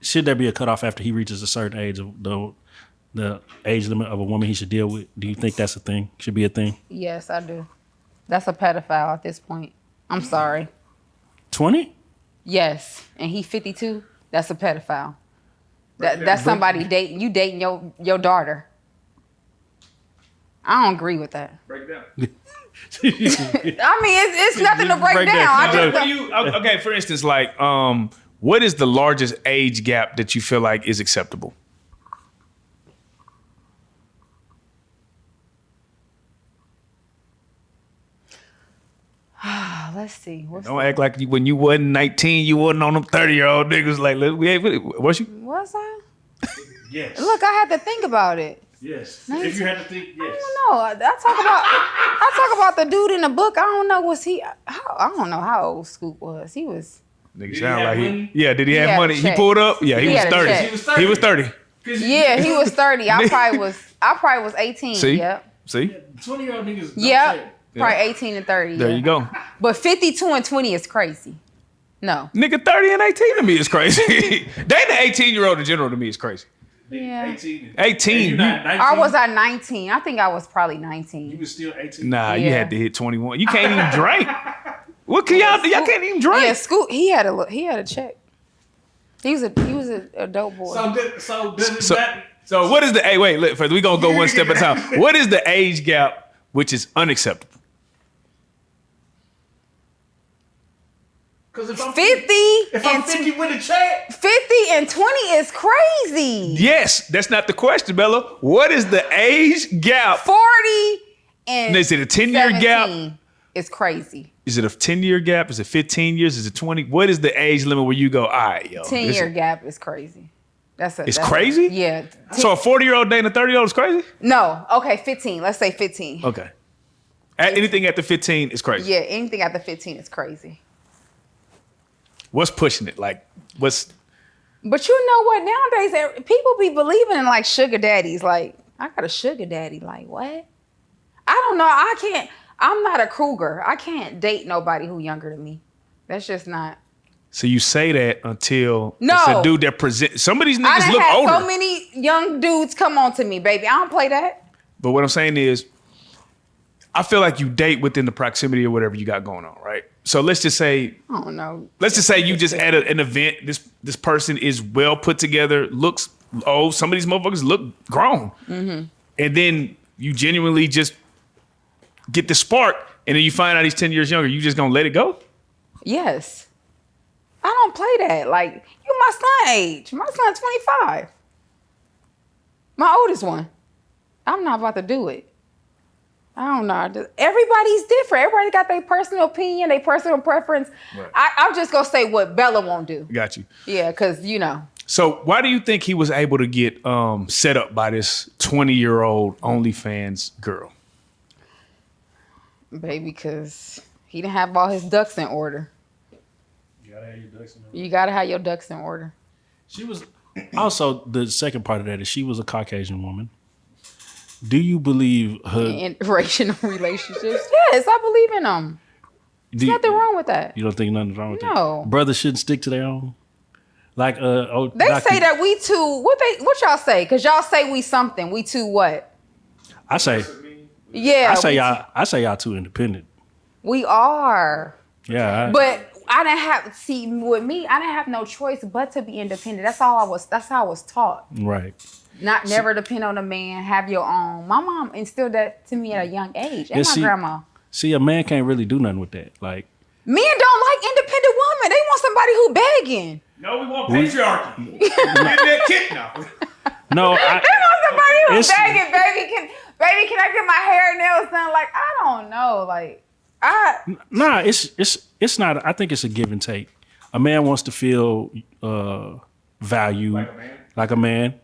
C: should there be a cutoff after he reaches a certain age of the age limit of a woman he should deal with? Do you think that's a thing? Should be a thing?
A: Yes, I do. That's a pedophile at this point. I'm sorry.
C: 20?
A: Yes, and he 52. That's a pedophile. That's somebody dating your daughter. I don't agree with that.
D: Break it down.
A: I mean, it's nothing to break down.
C: Break
A: I
C: down.
A: just
D: Okay, for instance, like What is the largest age gap that you feel like is acceptable?
A: Let's see.
D: Don't act like when you wasn't 19, you wasn't on them 30-year-old niggas. Like, was you?
A: Was I?
C: Yes.
A: Look, I had to think about it.
C: Yes.
A: 19.
C: If you had to think, yes.
A: I don't know. I talk about the dude in the book. I don't know. I don't know how old Scoop was. He was.
D: Nigga
C: he
D: sound
C: have
D: like
C: money?
D: Did he have
A: had a
D: money? He
A: check.
D: pulled up. Yeah, he was
A: had a
D: 30.
A: check.
D: He was 30.
A: Yeah, he was 30. I probably was 18.
D: See?
A: Yep.
D: See?
C: 20-year-old niggas. don't
A: Yep.
C: say-
A: Probably 18 and 30.
D: There
A: yeah.
D: you go.
A: But 52 and 20 is crazy. No.
D: Nigga, 30 and 18 to me is crazy. Dating an 18-year-old in general to me is crazy.
A: Yeah.
C: 18.
D: 18.
C: And you not 19?
A: Or was I 19? I think I was probably
C: You
A: 19.
C: was still 18.
D: Nah, you
A: Yeah.
D: had to hit 21. You can't even drink. What can y'all do? Y'all can't even drink.
A: Yeah, Scoop. He had a check. He was a dope boy.
D: So what is the wait, look, we gonna go one step at a time. What is the age gap which is unacceptable?
C: Because if I'm
A: 50
C: if I'm
A: and
C: 50 with a check,
A: 50 and 20 is crazy.
D: Yes, that's not the question, Bella. What is the age gap?
A: 40 and
D: Is it a 10-year gap?
A: 17 is crazy.
D: Is it a 10-year gap? Is it 15 years? Is it 20? What is the age limit where you go, all right, yo.
A: 10-year gap is crazy.
D: It's crazy?
A: Yeah.
D: So a 40-year-old dating a 30-year-old is crazy?
A: No. Okay, 15. Let's say 15.
D: Okay. Anything after 15 is crazy.
A: Yeah, anything after 15 is crazy.
D: What's pushing it? Like, what's...
A: But you know what? Nowadays, people be believing in like sugar daddies. Like, I got a sugar daddy. Like, what? I don't know. I'm not a Kruger. I can't date nobody who younger than me. That's just not.
D: So you say that until
A: No.
D: it's a dude that presents... Some of these
A: I
D: niggas
A: done
D: look
A: had
D: older.
A: so many young dudes come on to me, baby. I don't play that.
D: But what I'm saying is, I feel like you date within the proximity of whatever you got going on, right? So let's just say...
A: I don't know.
D: Let's just say you just at an event. This person is well put together, looks old. Some of these motherfuckers look grown, and then you genuinely just get the spark, and then you find out he's 10 years younger. You just gonna let it go?
A: Yes. I don't play that. Like, you my son age. My son's 25. My oldest one. I'm not about to do it. I don't know. Everybody's different. Everybody got their personal opinion, their personal preference.
D: Right.
A: I'm just going to say what Bella won't do.
D: Got you.
A: Yeah, because, you know.
D: So why do you think he was able to get set up by this 20-year-old OnlyFans girl?
A: Baby, because he didn't have all his ducks in order.
C: you gotta have your ducks in a row.
A: You got to have your ducks in order.
C: She was also the second part of that is she was a Caucasian woman. Do you believe her?
A: In interracial relationships. Yes, I believe in them.
C: Do
A: There's
C: you,
A: nothing wrong with that.
C: you don't think nothing's wrong with
A: No.
C: that? Brothers shouldn't stick to their own. Like
A: They say that we too. What y'all say? Because y'all say we something. We too what?
C: I say
A: Yeah.
C: I say y'all too independent.
A: We are.
C: Yeah.
A: But I didn't have with me. I didn't have no choice but to be independent. That's how I was taught.
C: Right.
A: Never depend on a man. Have your own. My mom instilled that to me at a young age, and
C: Yeah,
A: my
C: see-
A: grandma.
C: See, a man can't really do nothing with that. Like,
A: Men don't like independent women. They want somebody who begging.
D: No, we want patriarchy. Get that kid now.
C: no,
A: They want somebody who's
C: It's-
A: begging. Baby, can I get my hair and nails done? Like, I don't know. Like,
C: nah, it's not. I think it's a give and take. A man wants to feel valued like a man,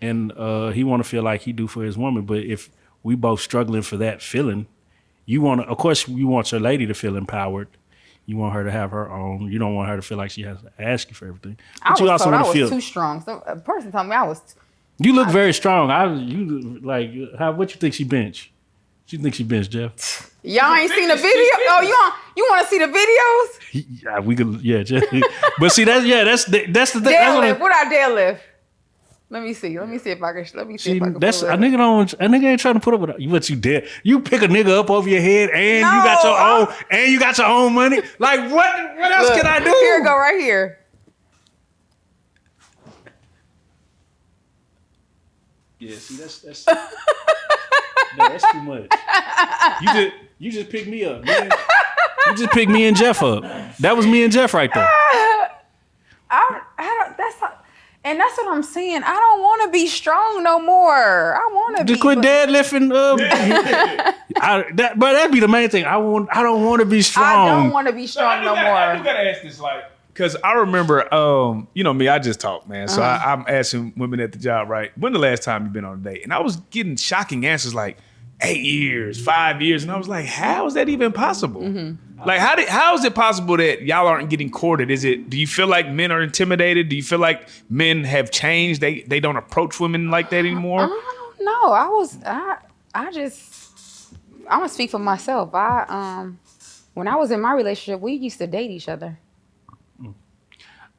C: and he want to feel like he do for his woman. But if we both struggling for that feeling, you want to. Of course, you want your lady to feel empowered. You want her to have her own. You don't want her to feel like she has to ask you for everything.
A: I
C: But
A: was
C: you also
A: told I
C: want to
A: was
C: feel.
A: too strong. So a person told me I was.
C: You look very strong. You like how? What you think she bench? She think she bench, Jeff?
A: Y'all ain't seen the video? Oh, you want to see the videos?
C: Yeah, we could. Yeah, Jeff. But see, that's the thing. That's what
A: Deadlift. What I deadlift? Let me see. Let me see if I can. Let me see
C: See,
A: if I can.
C: that's
A: pull
C: a
A: it up.
C: nigga don't. A nigga ain't trying to put up with it. What you did? You pick a nigga up over your head, and
A: No,
C: you got your own, and you got your own money. Like what? What else
A: Look,
C: can I do?
A: Here it go right here.
C: Yeah, see, that's no, that's too much. You just picked me up, man. You just picked me and Jeff up. That was me and Jeff right there.
A: And that's what I'm saying. I don't want to be strong no more. I want to be.
C: Just quit deadlifting. But that'd be the main thing. I don't want to be strong.
A: I don't want to be strong no
D: I
A: more.
D: do gotta ask this, like, because I remember, you know me, I just talk, man. So I'm asking women at the job, right? When the last time you been on a date? And I was getting shocking answers like 8 years, 5 years, and I was like, how is that even possible? Like, how is it possible that y'all aren't getting courted? Do you feel like men are intimidated? Do you feel like men have changed? They don't approach women like that anymore?
A: I don't know. I'm gonna speak for myself. When I was in my relationship, we used to date each other.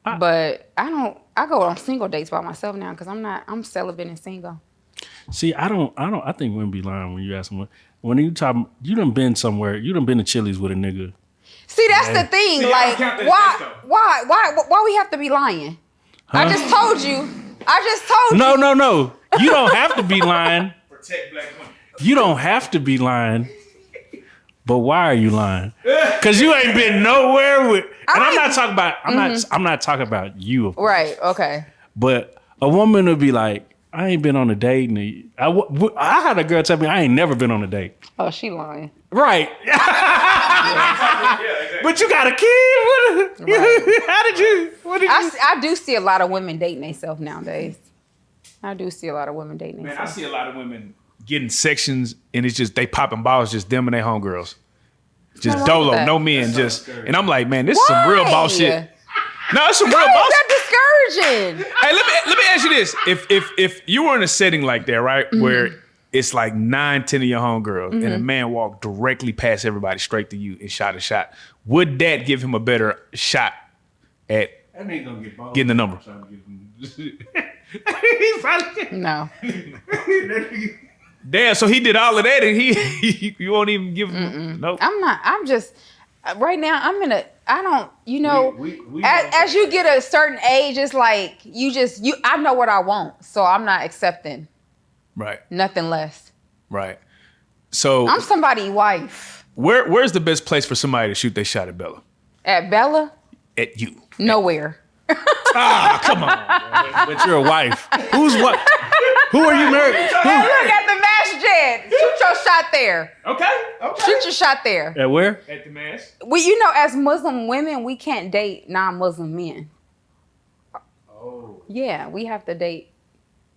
A: But I go on single dates by myself now because I'm celibate and single.
C: See, I think women be lying when you ask them. When you done been somewhere, you done been to Chili's with a nigga.
A: See, that's the thing.
D: See,
A: like, why we have to be lying?
C: Huh?
A: I just told you.
C: No. You don't have to be lying.
D: Protect black women.
C: You don't have to be lying. But why are you lying? Because you ain't been nowhere with. And I'm not talking about. I'm not talking about you. Of course.
A: Right. Okay.
C: But a woman would be like, I ain't been on a date. I had a girl tell me I ain't never been on a date.
A: Oh, she lying.
C: Right. But you got a kid.
A: Right.
C: How did you? What did you?
A: I do see a lot of women dating themselves nowadays. I do see a lot of women dating
D: Man, I
A: themselves.
D: see a lot of women getting sections, and it's just they popping balls, just them and their homegirls. Just
A: wrong
D: dolo,
A: with that?
D: no men, just. And I'm like, man, this is some real ball shit. No, it's some real
A: Why
D: boss.
A: is that discouraging?
D: Hey, let me ask you this: if you were in a setting like that, right, where it's like 9, 10 of your homegirls, and a man walked directly past everybody, straight to you, and shot a shot, would that give him a better shot at getting the number?
A: No.
D: Damn, so he did all of that, and you won't even give him. Nope.
A: I'm not. I'm just right now. I don't. You know, as you get a certain age, it's like I know what I want, so I'm not accepting
D: Right.
A: nothing less.
D: Right. So
A: I'm somebody's wife.
D: where's the best place for somebody to shoot their shot at Bella?
A: At Bella,
D: At you.
A: nowhere.
D: Come on.
C: But you're a wife. Who's what? Who are you married?
A: Hey, look at the mass jet. Shoot your shot there.
D: Okay.
A: Shoot your shot there.
C: At where?
D: At the mass.
A: As Muslim women, we can't date non-Muslim men.
D: Oh.
A: Yeah, we have to date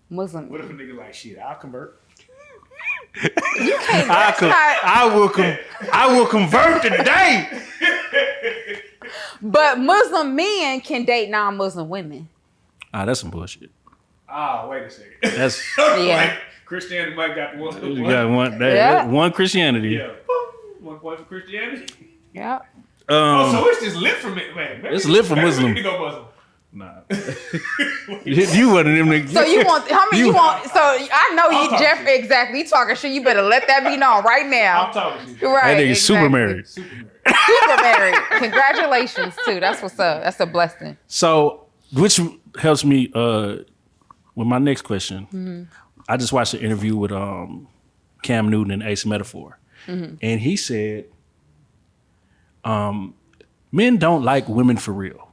A: Muslim.
D: What if a nigga like shit? I'll convert.
A: You can't. That's not.
C: I will convert today.
A: But Muslim men can date non-Muslim women.
C: That's some bullshit.
D: Wait a second.
C: That's
A: Yeah.
D: Christianity might got one.
C: you got one.
A: Yeah.
C: One Christianity.
D: Yeah. 1 point for Christianity.
A: Yeah.
D: So it's just lit for me, man.
C: It's lit for Muslim.
D: We need to go Muslim.
C: Nah. You one of them niggas.
A: So you want? How many you want? So I know
D: I'm
A: you,
D: talking
A: Jeffrey. Exactly. You talking shit? You better let that be known right now.
D: I'm talking shit.
A: Right.
C: That nigga super married.
A: Super married. Congratulations too. That's what's up. That's a blessing.
C: So, which helps me with my next question. I just watched an interview with Cam Newton and Ace Metaphor, and he said, "Men don't like women for real."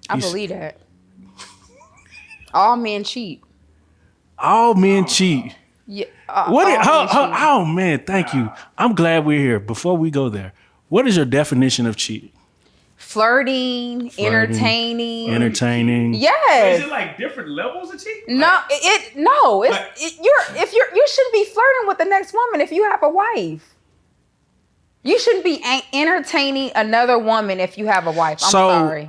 A: I believe that. All men cheat.
C: All men cheat.
A: Yeah.
C: Oh man, thank you. I'm glad we're here. Before we go there, what is your definition of cheating?
A: Flirting, entertaining.
D: Is
A: Yes.
D: it like different levels of cheating?
A: No, you shouldn't be flirting with the next woman if you have a wife. You shouldn't be entertaining another woman if you have a wife. I'm sorry.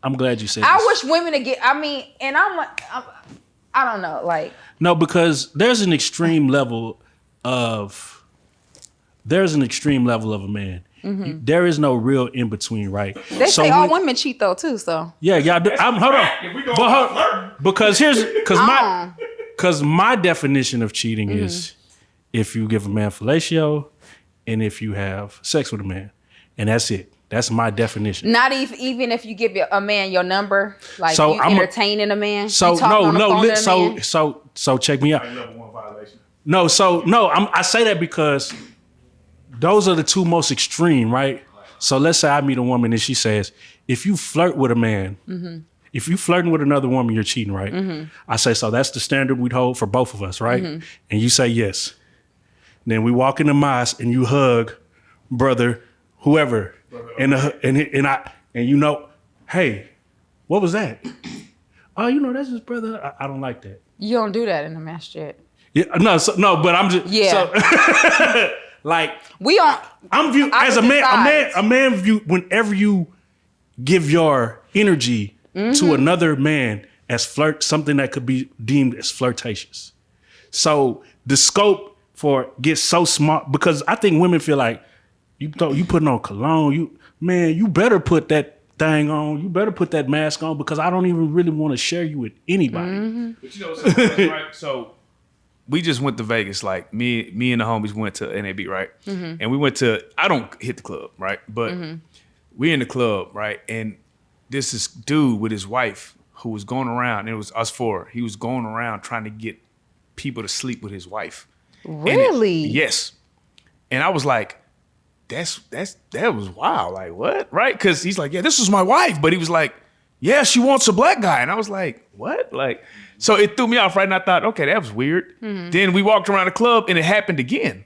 C: I'm glad you said
A: I
C: this.
A: wish women to get. I mean, and I don't know, like.
C: No, because there's an extreme level of a man. There is no real in between, right?
A: They say all women cheat though too. So
C: yeah, y'all do. Hold on,
D: If we go
C: because my definition of cheating is if you give a man fellatio and if you have sex with a man, and that's it. That's my definition.
A: not even if you give a man your number, like
C: So
A: you
C: I'm
A: entertaining a man.
C: So
A: you talking on the phone to a man.
C: so check me out.
D: level 1 violation.
C: I say that because those are the two most extreme, right? So let's say I meet a woman and she says, if you flirt with a man, if you flirting with another woman, you're cheating, right? I say, so that's the standard we'd hold for both of us, right? And you say yes. Then we walk in the mosque and you hug brother, whoever, and you know, hey, what was that? Oh, you know, that's his brother. I don't like that.
A: You don't do that in the masjid.
C: Yeah, no, but I'm just so, like
A: We don't.
C: I'm viewed as a man. A man view whenever you give your energy to another man as something that could be deemed as flirtatious. So the scope for gets so small because I think women feel like you putting on cologne. You better put that thing on. You better put that mask on because I don't even really want to share you with anybody.
D: But you know something, right? So we just went to Vegas. Like me and the homies went to NAB, right? And we went to. I don't hit the club, right? But we in the club, right? And this dude with his wife who was going around. And it was us four. He was going around trying to get people to sleep with his wife.
A: Really?
D: Yes. And I was like, that was wild. Like, what? Right? Because he's like, yeah, this is my wife. But he was like, yeah, she wants a black guy. And I was like, what? Like, so it threw me off, right? And I thought, okay, that was weird. Then we walked around the club and it happened again.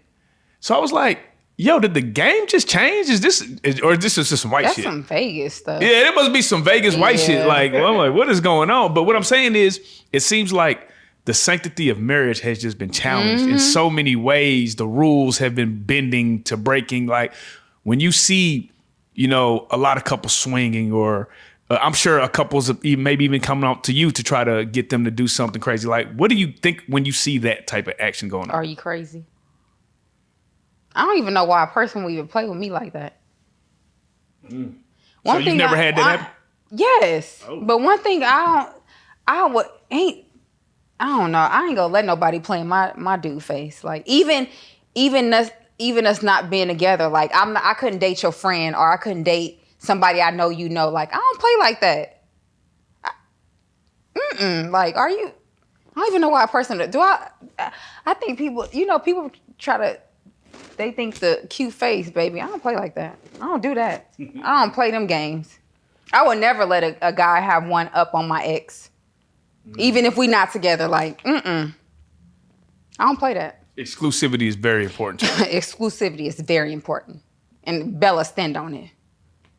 D: So I was like, yo, did the game just change? Is this just some white
A: That's
D: shit?
A: some Vegas stuff.
D: Yeah, it must be some Vegas white shit. Like, well, I'm like, what is going on? But what I'm saying is, it seems like the sanctity of marriage has just been challenged in so many ways. The rules have been bending to breaking. Like when you see, you know, a lot of couples swinging, or I'm sure a couple's maybe even coming out to you to try to get them to do something crazy. Like, what do you think when you see that type of action going on?
A: Are you crazy? I don't even know why a person would even play with me like that.
D: So you've never had that happen?
A: Yes. Oh. But one thing I don't know. I ain't gonna let nobody play in my dude face. Like even us not being together. Like I couldn't date your friend, or I couldn't date somebody I know you know. Like I don't play like that. Like are you? I don't even know why a person do. I think people. You know, people try to. They think the cute face, baby. I don't play like that. I don't do that. I don't play them games. I would never let a guy have one up on my ex. Even if we not together, like, I don't play that.
D: Exclusivity is very important.
A: Exclusivity is very important. And Bella stand on it.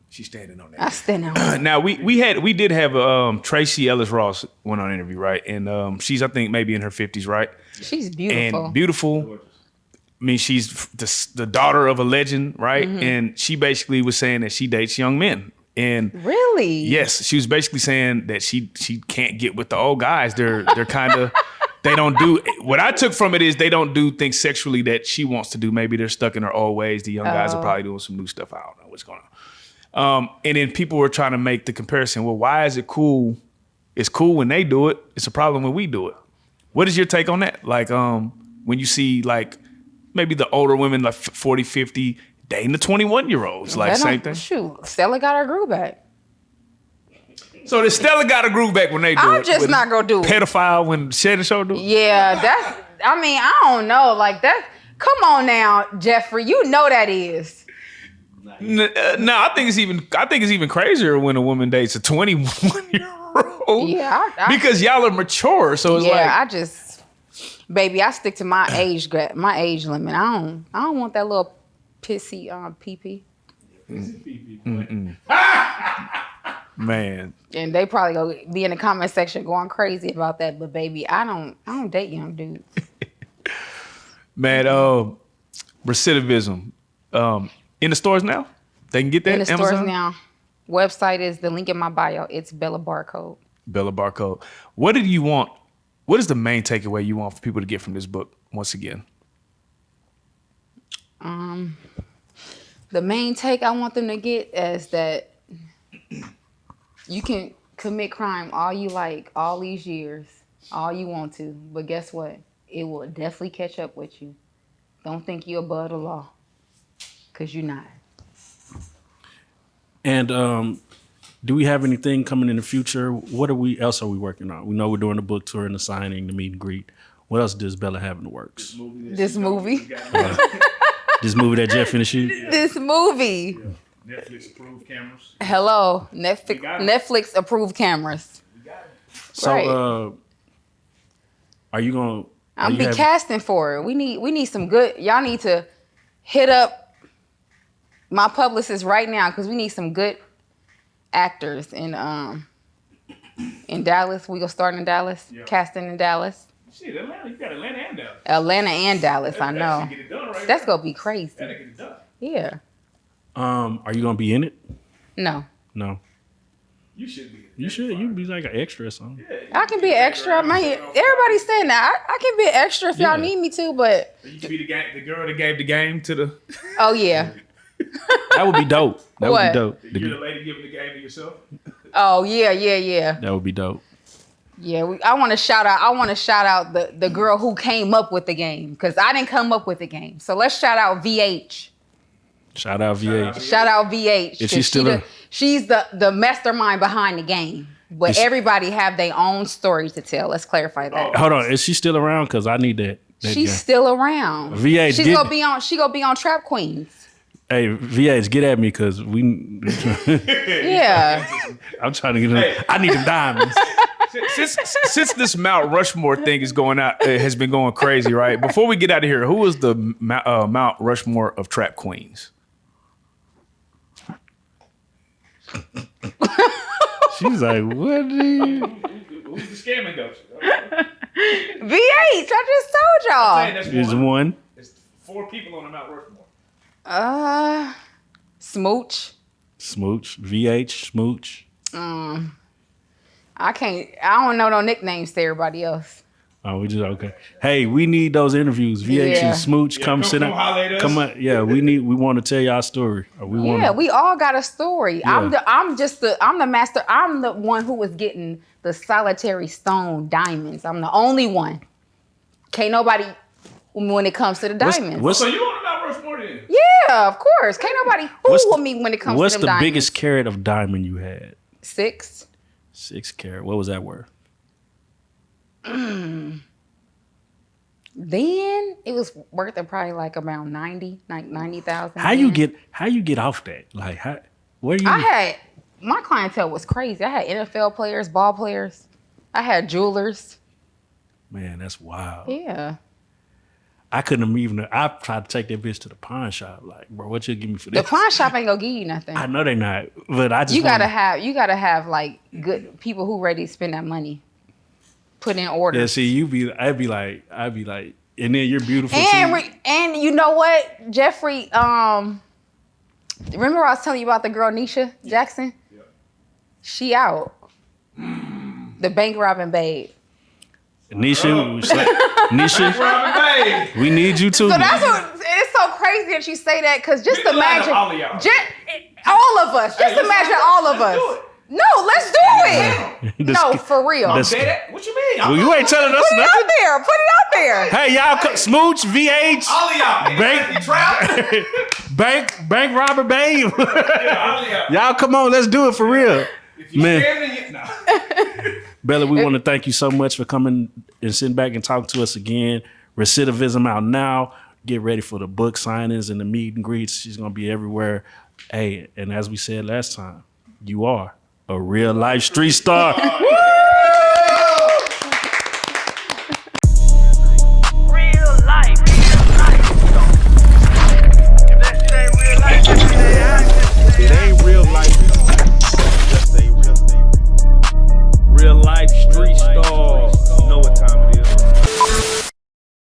D: She's standing on that.
A: I stand on it.
D: Now, we did have Tracy Ellis Ross went on an interview, right? And she's, I think, maybe in her 50s, right?
A: She's beautiful.
D: And beautiful. I mean, she's the daughter of a legend, right? And she basically was saying that she dates young men. And
A: really?
D: Yes, she was basically saying that she can't get with the old guys. They're kind of, they don't do, what I took from it is they don't do things sexually that she wants to do. Maybe they're stuck in her old ways. The young guys are probably doing some new stuff. I don't know what's going on. And then people were trying to make the comparison. Well, why is it cool? It's cool when they do it. It's a problem when we do it. What is your take on that? Like when you see like maybe the older women like 40, 50, dating the 21-year-olds, like same thing.
A: Shoot, Stella got her groove back.
D: So the Stella got her groove back when they do it.
A: I'm just not gonna do it.
D: Pedophile when Shannon Show do it?
A: Yeah, I don't know. Like that, come on now, Jeffrey. You know that is.
D: No, I think it's even crazier when a woman dates a 21-year-old.
A: Yeah,
D: because y'all are mature. So it's
A: baby, I stick to my age limit. I don't want that little pissy pee-pee.
D: Man.
A: And they probably go be in the comment section going crazy about that. But baby, I don't date young dudes.
D: Man, recidivism. In the stores now? They can get that
A: in the
D: Amazon?
A: stores now. Website is the link in my bio. It's Bella Barcode.
D: Bella Barcode. What did you want? What is the main takeaway you want for people to get from this book once again?
A: The main take I want them to get is that you can commit crime all you like, all these years, all you want to. But guess what? It will definitely catch up with you. Don't think you're above the law, because you're not.
C: And do we have anything coming in the future? What else are we working on? We know we're doing the book tour and the signing, the meet and greet. What else does Bella have in the works?
A: This movie.
C: This movie that Jeff finished shooting?
A: This movie.
D: Netflix approved cameras.
A: Hello,
D: got 'em.
A: Netflix approved cameras.
C: So,
A: Right.
C: are you gonna?
A: I'm be casting for it. We need some good. Y'all need to hit up my publicist right now because we need some good actors in Dallas. We gonna start in Dallas, casting in Dallas,
D: Shit, Atlanta, you got Atlanta and Dallas.
A: Atlanta and Dallas. I
D: That
A: know
D: should get it done right
A: that's
D: there.
A: gonna be crazy.
D: That'll get it done.
A: Yeah.
C: Are you gonna be in it?
A: No,
C: No.
D: You should be.
C: You should. You be like an extra or something.
A: I can be an extra. Everybody's saying that I can be an extra if y'all need me to, but
D: You could be the girl that gave the game to the.
A: oh yeah.
C: That would be dope. That would
A: What?
C: be dope.
D: You're the lady giving the game to yourself.
A: Oh yeah.
C: That would be dope.
A: Yeah, I want to shout out the girl who came up with the game because I didn't come up with the game. So let's shout out VH.
C: Shout out VH.
A: Shout out VH.
C: Is she
A: 'cause
C: still
A: she's the mastermind behind the game. But
C: Is-
A: everybody have their own story to tell. Let's clarify that.
C: Hold on. Is she still around? Cause I need that.
A: She's
C: game.
A: still around.
C: VH,
A: She's gonna be on. She gonna be on Trap Queens.
C: Hey, VH, get at me because we.
A: Yeah.
C: I'm trying to get in. I need them diamonds.
D: Since this Mount Rushmore thing is going out, has been going crazy, right? Before we get out of here, who is the Mount Rushmore of trap queens?
C: She's like, what?
D: Who's the scamming ghost?
A: VH. I just told y'all.
C: Is one.
D: It's 4 people on the Mount Rushmore.
A: Smooch.
C: Smooch. VH. Smooch.
A: I don't know no nicknames to everybody else.
C: Oh, we just okay. Hey, we need those interviews. VH
A: Yeah.
C: and Smooch, come sit
D: come holler at
C: down.
D: us.
C: Come on. Yeah, we want to tell y'all story. Or we want.
A: Yeah, we all got a story.
C: Yeah.
A: I'm the master. I'm the one who was getting the solitary stone diamonds. I'm the only one. Can't nobody when it comes to the diamonds.
D: So you on the Mount Rushmore then?
A: Yeah, of course. Can't nobody fool with me when it comes
C: What's
A: to
C: the
A: them diamonds.
C: biggest carat of diamond you had?
A: 6.
C: 6 carat. What was that worth?
A: Then it was worth it probably like around 90,000.
C: How you get off that? Like where you?
A: My clientele was crazy. I had NFL players, ball players. I had jewelers.
C: Man, that's wild.
A: Yeah.
C: I couldn't have even. I tried to take that bitch to the pawn shop. Like, bro, what you give me for
A: The
C: this?
A: pawn shop ain't gonna give you nothing.
C: I know they not, but I just
A: You gotta have like good people who ready to spend that money. Put in order.
C: Yeah, see, I'd be like, and then you're beautiful
A: And
C: too.
A: and you know what, Jeffrey? Remember I was telling you about the girl Nisha Jackson? Yeah. She out. The bank robbing babe.
C: Nisha, we need you too.
A: So that's what it's so crazy that you say that because just imagine
D: all of y'all.
A: all of us. Just imagine all of us. No, let's do it. No, for real.
D: Say that? What you mean?
C: Well, you ain't telling us
A: Put it
C: nothing.
A: out there. Put it out there.
C: Hey, y'all, Smooch, VH,
D: All of y'all.
C: bank robber, babe.
D: All of y'all.
C: Y'all, come on, let's do it for real.
D: If you
C: Man.
D: scamming, no.
C: Bella, we want to thank you so much for coming and sitting back and talking to us again. Recidivism out now. Get ready for the book signings and the meet and greets. She's going to be everywhere. Hey, and as we said last time, you are a real life street star. Woo!